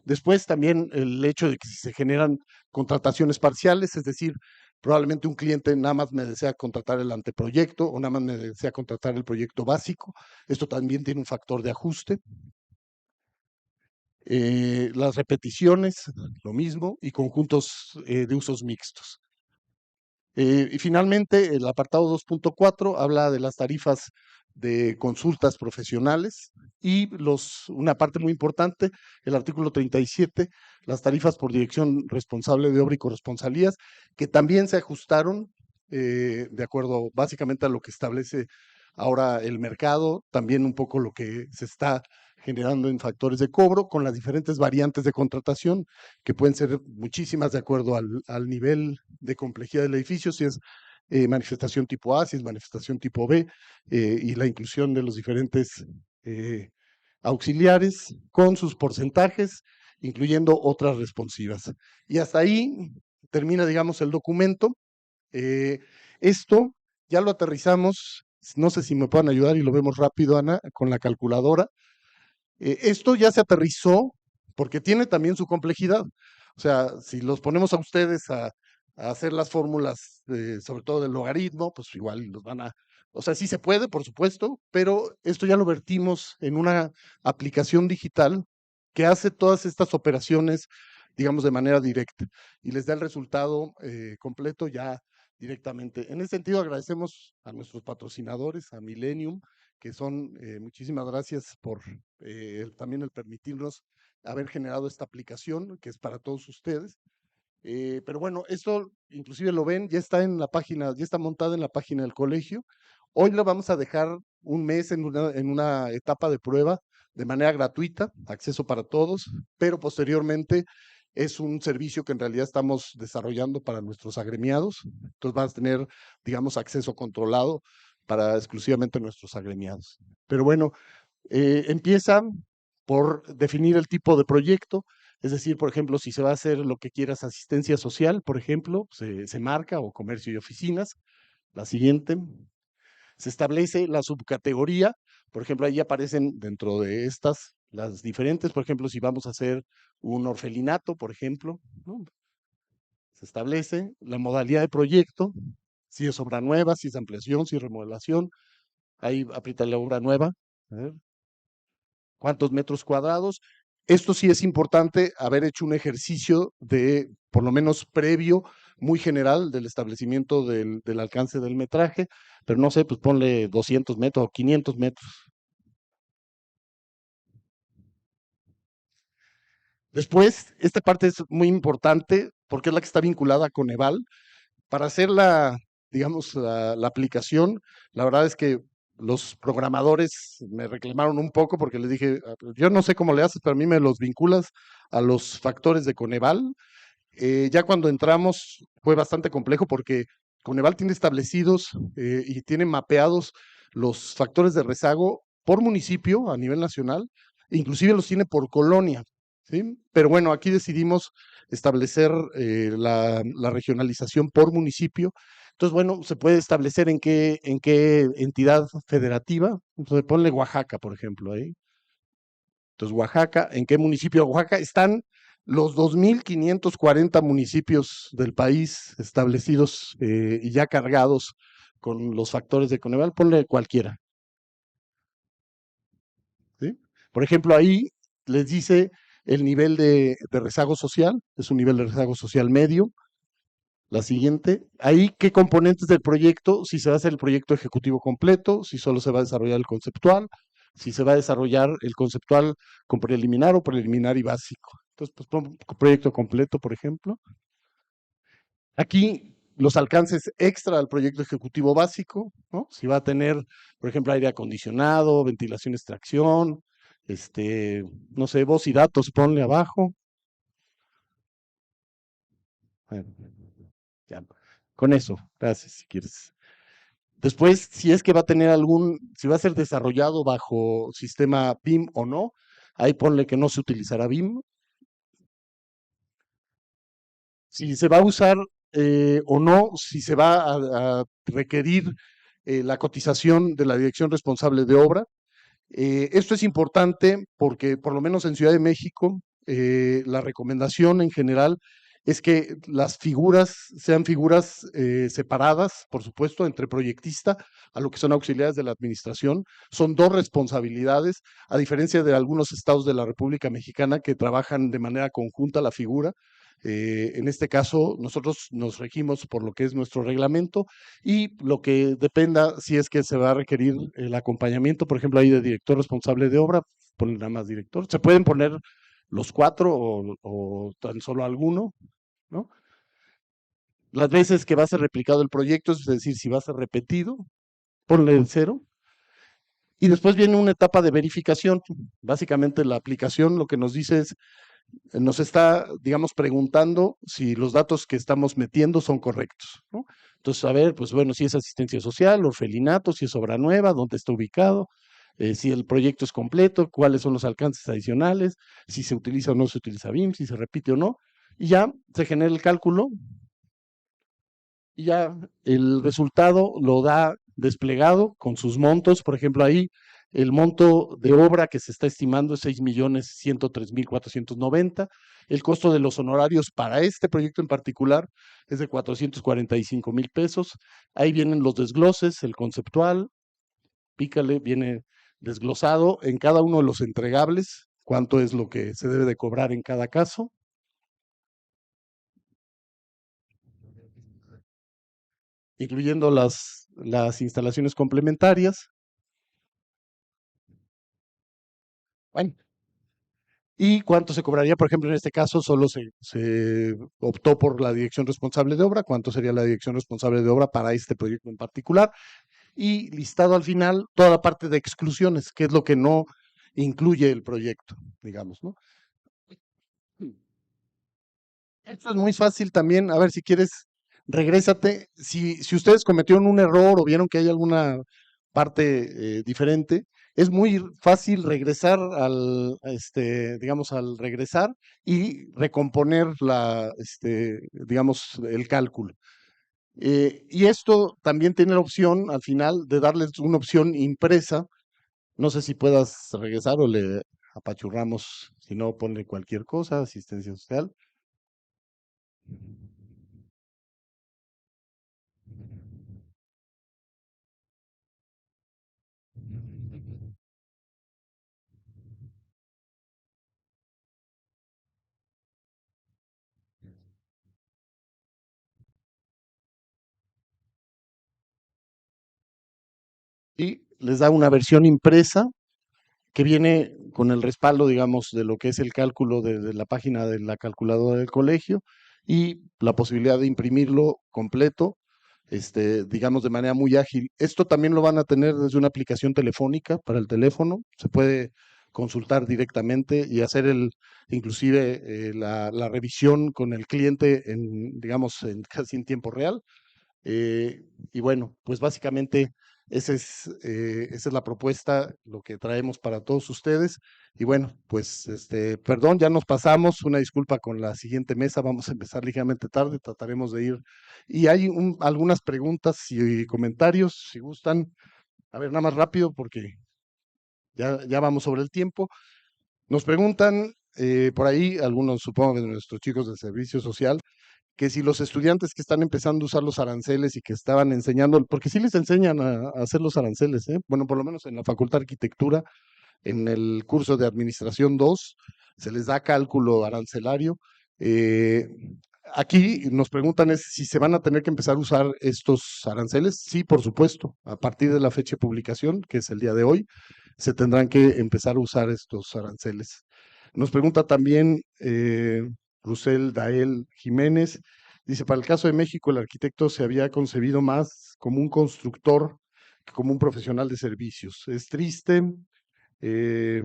Después también el hecho de que si se generan contrataciones parciales, es decir, probablemente un cliente nada más me desea contratar el anteproyecto o nada más me desea contratar el proyecto básico, esto también tiene un factor de ajuste. Las repeticiones, lo mismo, y conjuntos de usos mixtos. Y finalmente, el apartado 2.4 habla de las tarifas de consultas profesionales y una parte muy importante, el artículo 37, las tarifas por dirección responsable de obra y corresponsalías, que también se ajustaron de acuerdo básicamente a lo que establece ahora el mercado, también un poco lo que se está generando en factores de cobro, con las diferentes variantes de contratación, que pueden ser muchísimas de acuerdo al nivel de complejidad del edificio, si es manifestación tipo A, si es manifestación tipo B, y la inclusión de los diferentes auxiliares con sus porcentajes, incluyendo otras responsivas. Y hasta ahí termina, digamos, el documento. Esto ya lo aterrizamos, no sé si me pueden ayudar y lo vemos rápido, Ana, con la calculadora. Esto ya se aterrizó porque tiene también su complejidad. O sea, si los ponemos a ustedes a hacer las fórmulas, sobre todo del logaritmo, pues igual los van a... O sea, sí se puede, por supuesto, pero esto ya lo vertimos en una aplicación digital que hace todas estas operaciones, digamos, de manera directa y les da el resultado completo ya directamente. En ese sentido, agradecemos a nuestros patrocinadores, a Millennium, que son, muchísimas gracias por también el permitirnos haber generado esta aplicación, que es para todos ustedes. Pero bueno, esto inclusive lo ven, ya está en la página, ya está montada en la página del colegio. Hoy lo vamos a dejar un mes en una etapa de prueba de manera gratuita, acceso para todos, pero posteriormente es un servicio que en realidad estamos desarrollando para nuestros agremiados. Entonces van a tener, digamos, acceso controlado para exclusivamente nuestros agremiados. Pero bueno, empieza por definir el tipo de proyecto, es decir, por ejemplo, si se va a hacer lo que quieras, asistencia social, por ejemplo, se marca, o comercio y oficinas. La siguiente, se establece la subcategoría, por ejemplo, ahí aparecen dentro de estas las diferentes, por ejemplo, si vamos a hacer un orfelinato, por ejemplo, ¿no? Se establece la modalidad de proyecto, si es obra nueva, si es ampliación, si es remodelación, ahí aprieta la obra nueva, a ver, cuántos metros cuadrados. Esto sí es importante haber hecho un ejercicio de, por lo menos previo, muy general del establecimiento del alcance del metraje, pero no sé, pues ponle 200 metros o 500 metros. Después, esta parte es muy importante porque es la que está vinculada con Eval. Para hacer digamos, la aplicación, la verdad es que los programadores me reclamaron un poco porque les dije, yo no sé cómo le haces, pero a mí me los vinculas a los factores de Coneval. Ya cuando entramos fue bastante complejo porque Coneval tiene establecidos y tiene mapeados los factores de rezago por municipio a nivel nacional, inclusive los tiene por colonia, ¿sí? Pero bueno, aquí decidimos establecer la regionalización por municipio. Entonces, bueno, se puede establecer en qué entidad federativa. Entonces, ponle Oaxaca, por ejemplo, ahí. Entonces, Oaxaca, ¿en qué municipio de Oaxaca? Están los 2.540 municipios del país establecidos y ya cargados con los factores de Coneval. Ponle cualquiera, ¿sí? Por ejemplo, ahí les dice el nivel de rezago social, es un nivel de rezago social medio. La siguiente, ahí qué componentes del proyecto, si se va a hacer el proyecto ejecutivo completo, si solo se va a desarrollar el conceptual, si se va a desarrollar el conceptual con preliminar o preliminar y básico. Entonces, pues un proyecto completo, por ejemplo. Aquí los alcances extra al proyecto ejecutivo básico, ¿no? Si va a tener, por ejemplo, aire acondicionado, ventilación, extracción, no sé, voz y datos, ponle abajo. Bueno, ya, con eso, gracias, si quieres. Después, si es que va a tener si va a ser desarrollado bajo sistema BIM o no, ahí ponle que no se utilizará BIM. Si se va a usar o no, si se va a requerir la cotización de la dirección responsable de obra. Esto es importante porque, por lo menos en Ciudad de México, la recomendación en general es que las figuras sean figuras separadas, por supuesto, entre proyectista a lo que son auxiliares de la administración. Son dos responsabilidades, a diferencia de algunos estados de la República Mexicana que trabajan de manera conjunta la figura. En este caso, nosotros nos regimos por lo que es nuestro reglamento y lo que dependa, si es que se va a requerir el acompañamiento, por ejemplo, ahí de director responsable de obra, ponen nada más director. Se pueden poner los cuatro o tan solo alguno, ¿no? Las veces que va a ser replicado el proyecto, es decir, si va a ser repetido, ponle el 0. Y después viene una etapa de verificación. Básicamente la aplicación lo que nos dice es, nos está, digamos, preguntando si los datos que estamos metiendo son correctos, ¿no? Entonces, a ver, pues bueno, si es asistencia social, orfelinato, si es obra nueva, dónde está ubicado, si el proyecto es completo, cuáles son los alcances adicionales, si se utiliza o no se utiliza BIM, si se repite o no, y ya se genera el cálculo, y ya el resultado lo da desplegado con sus montos. Por ejemplo, ahí el monto de obra que se está estimando es 6,103,490. El costo de los honorarios para este proyecto en particular es de 445,000 pesos. Ahí vienen los desgloses, el conceptual, pícale, viene desglosado en cada uno de los entregables, cuánto es lo que se debe de cobrar en cada caso. Incluyendo las instalaciones complementarias. Bueno, ¿y cuánto se cobraría? Por ejemplo, en este caso solo se optó por la dirección responsable de obra. ¿Cuánto sería la dirección responsable de obra para este proyecto en particular? Y listado al final toda la parte de exclusiones, que es lo que no incluye el proyecto, digamos, ¿no? Esto es muy fácil también. A ver, si quieres, regrésate. Si ustedes cometieron un error o vieron que hay alguna parte diferente, es muy fácil regresar digamos, al regresar y recomponer digamos, el cálculo. Y esto también tiene la opción al final de darles una opción impresa. No sé si puedas regresar o le apachurramos, si no, ponle cualquier cosa, asistencia social. Y les da una versión impresa que viene con el respaldo, digamos, de lo que es el cálculo de la página de la calculadora del colegio y la posibilidad de imprimirlo completo, digamos, de manera muy ágil. Esto también lo van a tener desde una aplicación telefónica para el teléfono. Se puede consultar directamente y hacer inclusive la revisión con el cliente digamos, casi en tiempo real. Y bueno, pues básicamente esa es la propuesta, lo que traemos para todos ustedes. Y bueno, pues perdón, ya nos pasamos, una disculpa con la siguiente mesa, vamos a empezar ligeramente tarde, trataremos de ir. Y hay algunas preguntas y comentarios, si gustan. A ver, nada más rápido porque ya vamos sobre el tiempo. Nos preguntan por ahí, algunos supongo de nuestros chicos del servicio social, que si los estudiantes que están empezando a usar los aranceles y que estaban enseñando, porque sí les enseñan a hacer los aranceles, ¿eh? Bueno, por lo menos en la Facultad de Arquitectura, en el curso de Administración 2, se les da cálculo arancelario. Aquí nos preguntan es si se van a tener que empezar a usar estos aranceles. Sí, por supuesto, a partir de la fecha de publicación, que es el día de hoy, se tendrán que empezar a usar estos aranceles. Nos pregunta también Rusel Dael Jiménez, dice, para el caso de México, el arquitecto se había concebido más como un constructor que como un profesional de servicios. Es triste, es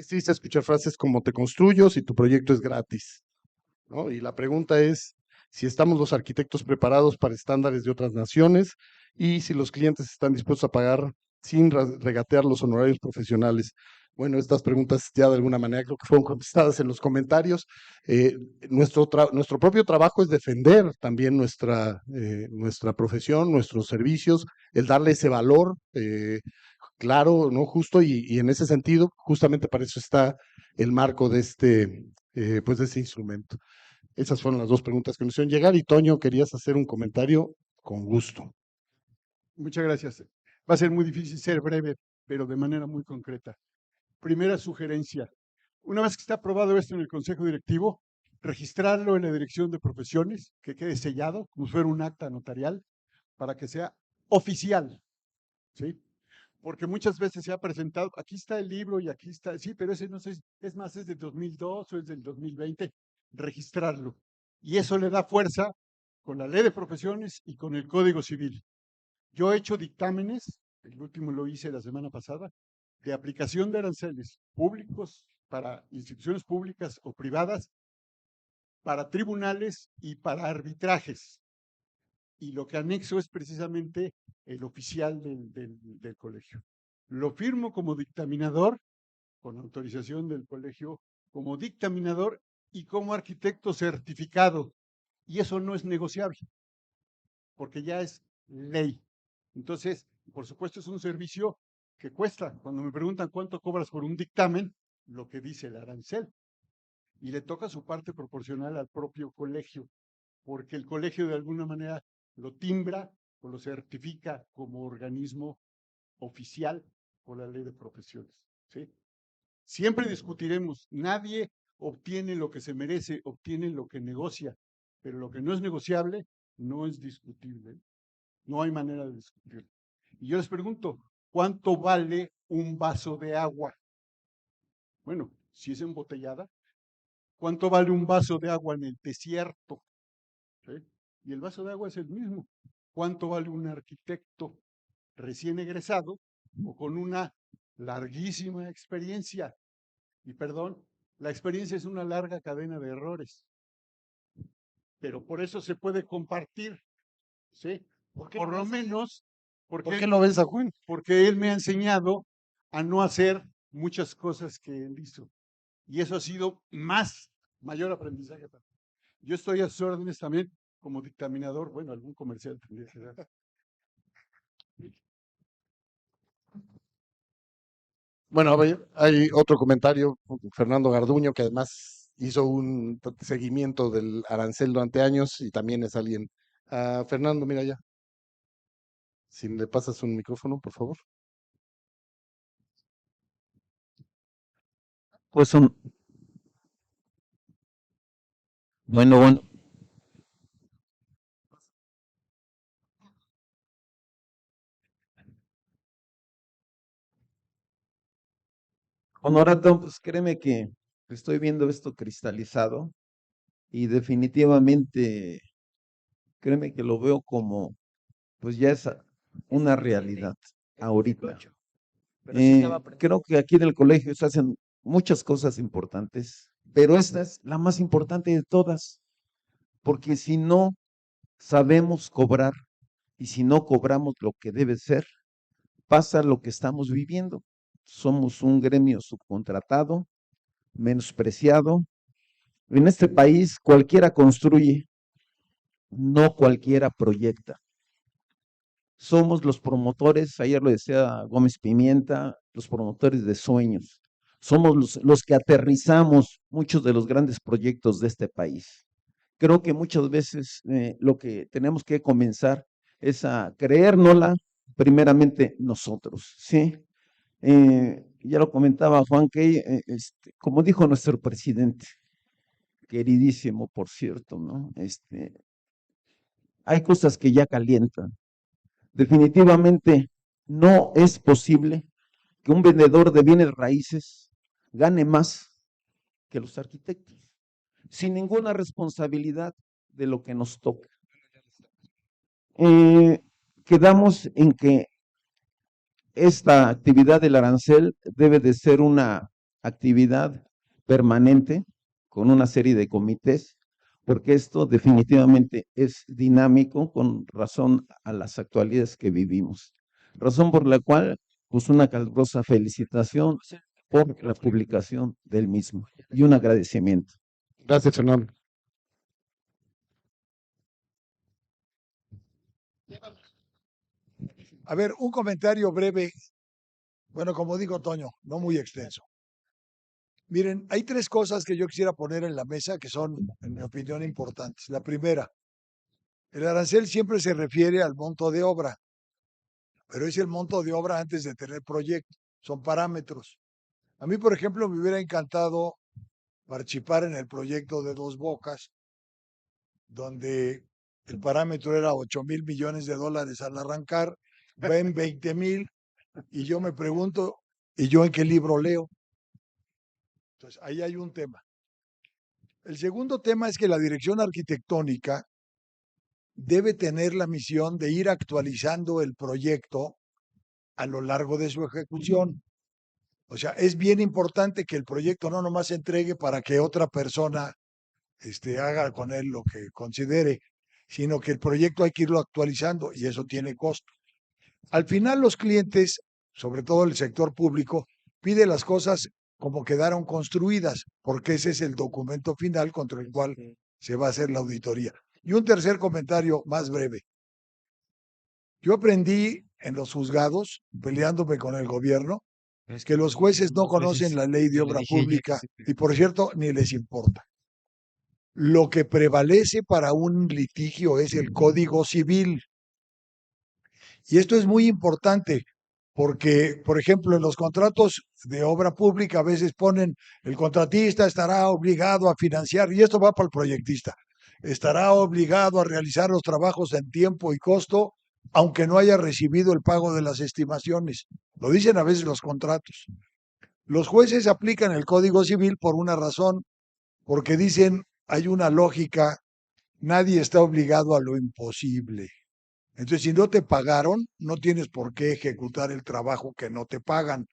triste escuchar frases como te construyo si tu proyecto es gratis, ¿no? Y la pregunta es si estamos los arquitectos preparados para estándares de otras naciones y si los clientes están dispuestos a pagar sin regatear los honorarios profesionales. Bueno, estas preguntas ya de alguna manera creo que fueron contestadas en los comentarios. Nuestro propio trabajo es defender también nuestra profesión, nuestros servicios, el darle ese valor claro, ¿no? Justo, y en ese sentido, justamente para eso está el marco de pues de este instrumento. Esas fueron las dos preguntas que nos hicieron llegar. Y Toño, querías hacer un comentario con gusto. Muchas gracias. Va a ser muy difícil ser breve, pero de manera muy concreta. Primera sugerencia. Una vez que está aprobado esto en el Consejo Directivo, registrarlo en la Dirección de Profesiones, que quede sellado, como si fuera un acta notarial, para que sea oficial, ¿sí? Porque muchas veces se ha presentado, aquí está el libro y aquí está, sí, pero ese no sé, es más, es del 2002 o es del 2020, registrarlo. Y eso le da fuerza con la Ley de Profesiones y con el Código Civil. Yo he hecho dictámenes, el último lo hice la semana pasada, de aplicación de aranceles públicos para instituciones públicas o privadas, para tribunales y para arbitrajes. Y lo que anexo es precisamente el oficial del colegio. Lo firmo como dictaminador, con autorización del colegio, como dictaminador y como arquitecto certificado. Y eso no es negociable, porque ya es ley. Entonces, por supuesto, es un servicio que cuesta. Cuando me preguntan cuánto cobras por un dictamen, lo que dice el arancel. Y le toca su parte proporcional al propio colegio, porque el colegio de alguna manera lo timbra o lo certifica como organismo oficial por la Ley de Profesiones, ¿sí? Siempre discutiremos, nadie obtiene lo que se merece, obtiene lo que negocia, pero lo que no es negociable no es discutible, no hay manera de discutirlo. Y yo les pregunto, ¿cuánto vale un vaso de agua? Bueno, si es embotellada, ¿cuánto vale un vaso de agua en el desierto? ¿Sí? Y el vaso de agua es el mismo. ¿Cuánto vale un arquitecto recién egresado o con una larguísima experiencia? Y perdón, la experiencia es una larga cadena de errores. Pero por eso se puede compartir, ¿sí? Por lo menos, ¿Por qué lo ves a Juan? porque él me ha enseñado a no hacer muchas cosas que él hizo. Y eso ha sido mayor aprendizaje para mí. Yo estoy a sus órdenes también como dictaminador. Bueno, algún comercial tendría que dar. Bueno, a ver, hay otro comentario, Fernando Garduño, que además hizo un seguimiento del arancel durante años y también es alguien. Fernando, mira ya. Si le pasas un micrófono, por favor. Pues bueno, Honorato, pues créeme que estoy viendo esto cristalizado y definitivamente, créeme que lo veo como, pues ya es una realidad ahorita. Creo que aquí en el colegio se hacen muchas cosas importantes, pero esta es la más importante de todas, porque si no sabemos cobrar y si no cobramos lo que debe ser, pasa lo que estamos viviendo. Somos un gremio subcontratado, menospreciado. En este país cualquiera construye, no cualquiera proyecta. Somos los promotores, ayer lo decía Gómez Pimienta, los promotores de sueños. Somos los que aterrizamos muchos de los grandes proyectos de este país. Creo que muchas veces lo que tenemos que comenzar es a creérnosla primeramente nosotros, ¿sí? ya lo comentaba Juan, que como dijo nuestro presidente, queridísimo, por cierto, ¿no? Hay cosas que ya calientan. Definitivamente no es posible que un vendedor de bienes raíces gane más que los arquitectos, sin ninguna responsabilidad de lo que nos toca. Quedamos en que esta actividad del arancel debe de ser una actividad permanente con una serie de comités, porque esto definitivamente es dinámico con razón a las actualidades que vivimos. Razón por la cual, pues una calurosa felicitación por la publicación del mismo y un agradecimiento. Gracias, Fernando. A ver, un comentario breve. Bueno, como digo, Toño, no muy extenso. Miren, hay tres cosas que yo quisiera poner en la mesa que son, en mi opinión, importantes. La primera, el arancel siempre se refiere al monto de obra, pero es el monto de obra antes de tener proyecto. Son parámetros. A mí, por ejemplo, me hubiera encantado participar en el proyecto de Dos Bocas, donde el parámetro era 8,000 millones de dólares al arrancar, ven 20,000, y yo me pregunto, ¿y yo en qué libro leo? Entonces, ahí hay un tema. El segundo tema es que la dirección arquitectónica debe tener la misión de ir actualizando el proyecto a lo largo de su ejecución. O sea, es bien importante que el proyecto no nomás se entregue para que otra persona haga con él lo que considere, sino que el proyecto hay que irlo actualizando y eso tiene costo. Al final los clientes, sobre todo el sector público, pide las cosas como quedaron construidas, porque ese es el documento final contra el cual se va a hacer la auditoría. Y un tercer comentario más breve. Yo aprendí en los juzgados, peleándome con el gobierno, que los jueces no conocen la ley de obra pública y, por cierto, ni les importa. Lo que prevalece para un litigio es el Código Civil. Y esto es muy importante porque, por ejemplo, en los contratos de obra pública a veces ponen el contratista estará obligado a financiar, y esto va para el proyectista, estará obligado a realizar los trabajos en tiempo y costo, aunque no haya recibido el pago de las estimaciones. Lo dicen a veces los contratos. Los jueces aplican el Código Civil por una razón, porque dicen hay una lógica, nadie está obligado a lo imposible. Entonces, si no te pagaron, no tienes por qué ejecutar el trabajo que no te pagan.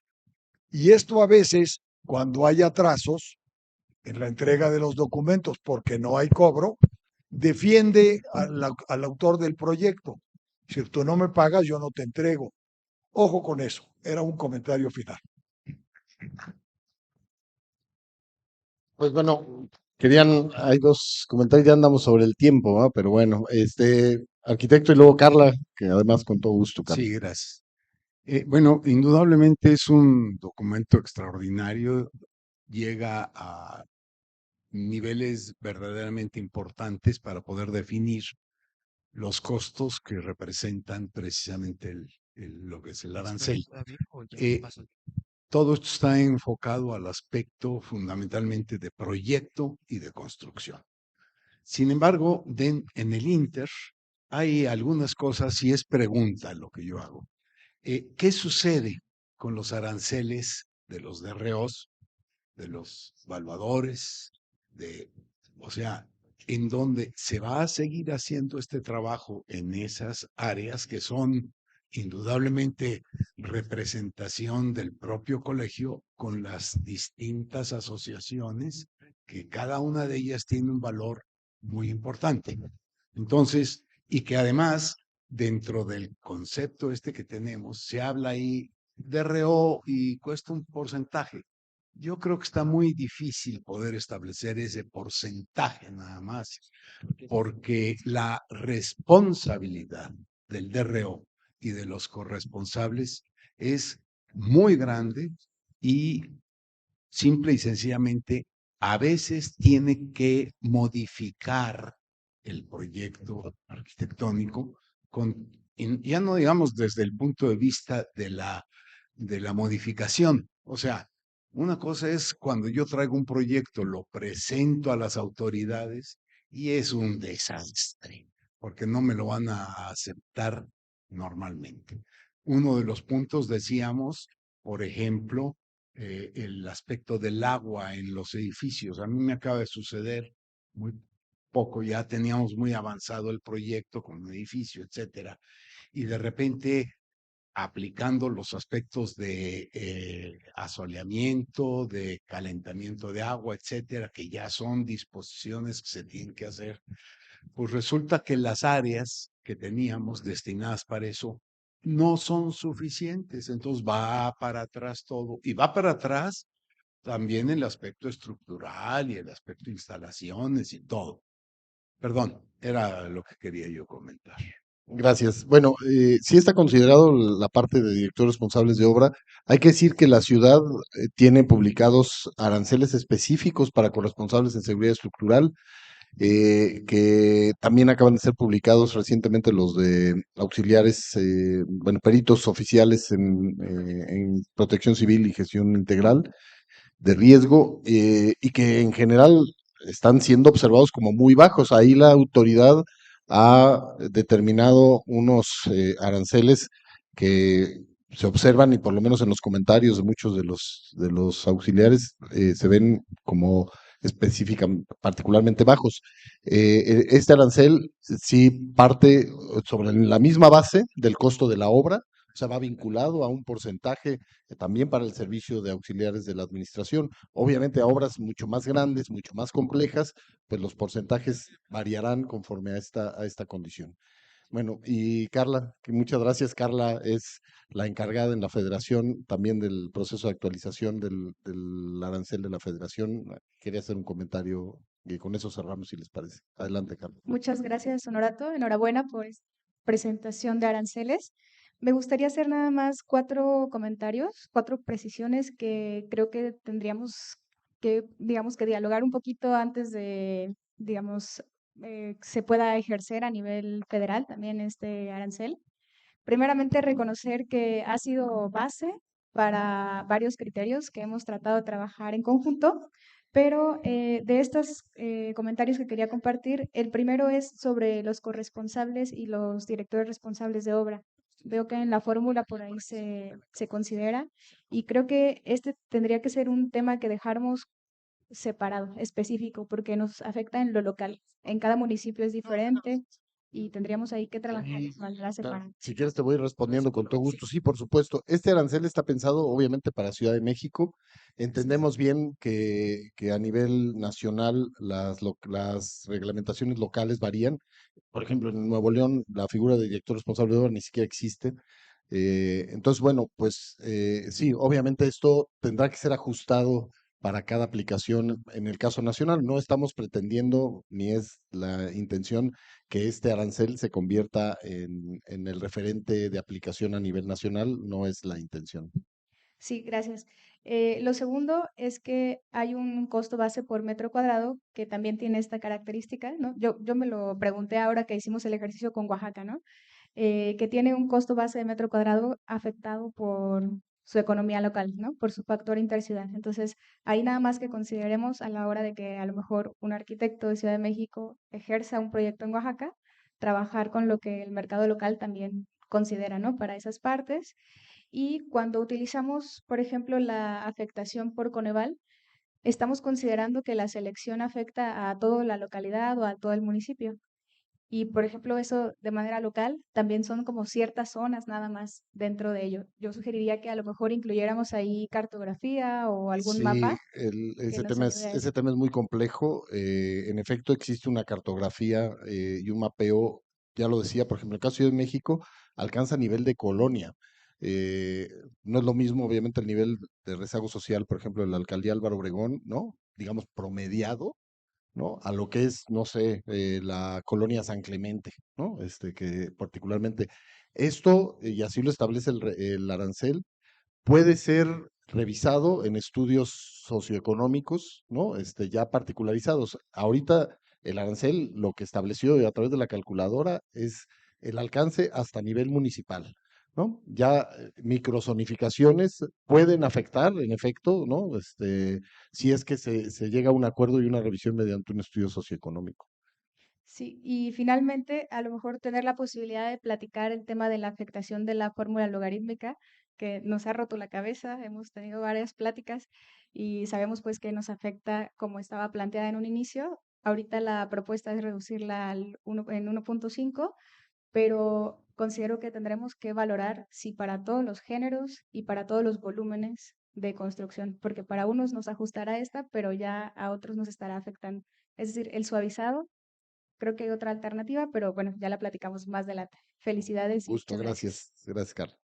Y esto a veces, cuando hay atrasos en la entrega de los documentos porque no hay cobro, defiende al autor del proyecto. Si tú no me pagas, yo no te entrego. Ojo con eso. Era un comentario final. Pues bueno, hay dos comentarios, ya andamos sobre el tiempo, ¿va? Pero bueno, arquitecto y luego Carla, que además con todo gusto, Carla. Sí, gracias. Bueno, indudablemente es un documento extraordinario, llega a niveles verdaderamente importantes para poder definir los costos que representan precisamente lo que es el arancel. Todo esto está enfocado al aspecto fundamentalmente de proyecto y de construcción. Sin embargo, en el Inter hay algunas cosas y es pregunta lo que yo hago. ¿Qué sucede con los aranceles de los DROs, de los evaluadores, o sea, en donde se va a seguir haciendo este trabajo en esas áreas que son indudablemente representación del propio colegio con las distintas asociaciones, que cada una de ellas tiene un valor muy importante? Entonces, y que además, dentro del concepto que tenemos, se habla ahí de RO y cuesta un porcentaje. Yo creo que está muy difícil poder establecer ese porcentaje nada más, porque la responsabilidad del DRO y de los corresponsables es muy grande y simple y sencillamente a veces tiene que modificar el proyecto arquitectónico ya no digamos desde el punto de vista de la de la modificación. O sea, una cosa es cuando yo traigo un proyecto, lo presento a las autoridades y es un desastre, porque no me lo van a aceptar normalmente. Uno de los puntos decíamos, por ejemplo, el aspecto del agua en los edificios. A mí me acaba de suceder muy poco, ya teníamos muy avanzado el proyecto con un edificio, etcétera, y de repente aplicando los aspectos de asoleamiento, de calentamiento de agua, etcétera, que ya son disposiciones que se tienen que hacer, pues resulta que las áreas que teníamos destinadas para eso no son suficientes, entonces va para atrás todo y va para atrás también el aspecto estructural y el aspecto de instalaciones y todo. Perdón, era lo que quería yo comentar. Gracias. Bueno, sí está considerado la parte de directores responsables de obra. Hay que decir que la ciudad tiene publicados aranceles específicos para corresponsables en seguridad estructural, que también acaban de ser publicados recientemente los de auxiliares, bueno, peritos oficiales en protección civil y gestión integral de riesgo, y que en general están siendo observados como muy bajos. Ahí la autoridad ha determinado unos aranceles que se observan y por lo menos en los comentarios de muchos de los auxiliares se ven como particularmente bajos. Este arancel sí parte sobre la misma base del costo de la obra, o sea, va vinculado a un porcentaje también para el servicio de auxiliares de la administración. Obviamente a obras mucho más grandes, mucho más complejas, pues los porcentajes variarán conforme a esta condición. Bueno, y Carla, que muchas gracias. Carla es la encargada en la federación también del proceso de actualización del arancel de la federación. Quería hacer un comentario y con eso cerramos, si les parece. Adelante, Carla. Muchas gracias, Honorato. Enhorabuena por esta presentación de aranceles. Me gustaría hacer nada más 4 comentarios, 4 precisiones que creo que tendríamos que, digamos, que dialogar un poquito antes de, digamos, se pueda ejercer a nivel federal también este arancel. Primeramente, reconocer que ha sido base para varios criterios que hemos tratado de trabajar en conjunto, pero de estos comentarios que quería compartir, el primero es sobre los corresponsables y los directores responsables de obra. Veo que en la fórmula por ahí se considera y creo que este tendría que ser un tema que dejáramos separado, específico, porque nos afecta en lo local. En cada municipio es diferente y tendríamos ahí que trabajar de manera separada. Si quieres te voy respondiendo con todo gusto. Sí, por supuesto. Este arancel está pensado obviamente para Ciudad de México. Entendemos bien que a nivel nacional las reglamentaciones locales varían. Por ejemplo, en Nuevo León la figura de director responsable de obra ni siquiera existe. Entonces, bueno, pues sí, obviamente esto tendrá que ser ajustado para cada aplicación en el caso nacional. No estamos pretendiendo, ni es la intención, que este arancel se convierta en el referente de aplicación a nivel nacional, no es la intención. Sí, gracias. Lo segundo es que hay un costo base por metro cuadrado que también tiene esta característica, ¿no? Yo me lo pregunté ahora que hicimos el ejercicio con Oaxaca, ¿no? Que tiene un costo base de metro cuadrado afectado por su economía local, ¿no? Por su factor interciudad. Entonces, ahí nada más que consideremos a la hora de que a lo mejor un arquitecto de Ciudad de México ejerza un proyecto en Oaxaca, trabajar con lo que el mercado local también considera, ¿no? Para esas partes. Y cuando utilizamos, por ejemplo, la afectación por Coneval, estamos considerando que la selección afecta a toda la localidad o a todo el municipio. Y, por ejemplo, eso de manera local también son como ciertas zonas nada más dentro de ello. Yo sugeriría que a lo mejor incluyéramos ahí cartografía o algún mapa Sí, que nos ayude a ese eso. tema es muy complejo. En efecto, existe una cartografía y un mapeo, ya lo decía, por ejemplo, en el caso de México, alcanza nivel de colonia. Eh, no es lo mismo, obviamente, el nivel de rezago social, por ejemplo, de la alcaldía Álvaro Obregón, ¿no? Digamos, promediado, ¿no? A lo que es, no sé, la colonia San Clemente, ¿no? Que particularmente esto, y así lo establece el arancel, puede ser revisado en estudios socioeconómicos, ¿no? Ya particularizados. Ahorita el arancel lo que estableció a través de la calculadora es el alcance hasta nivel municipal. ¿no? Ya microzonificaciones pueden afectar, en efecto, ¿no? Si es que se llega a un acuerdo y una revisión mediante un estudio socioeconómico. Sí, y finalmente, a lo mejor tener la posibilidad de platicar el tema de la afectación de la fórmula logarítmica, que nos ha roto la cabeza, hemos tenido varias pláticas y sabemos pues que nos afecta como estaba planteada en un inicio. Ahorita la propuesta es reducirla en 1.5, pero considero que tendremos que valorar si para todos los géneros y para todos los volúmenes de construcción, porque para unos nos ajustará esta, pero ya a otros nos estará afectando. Es decir, el suavizado. Creo que hay otra alternativa, pero bueno, ya la platicamos más adelante. Felicidades y Gusto, muchas gracias. gracias. Gracias, Carlos.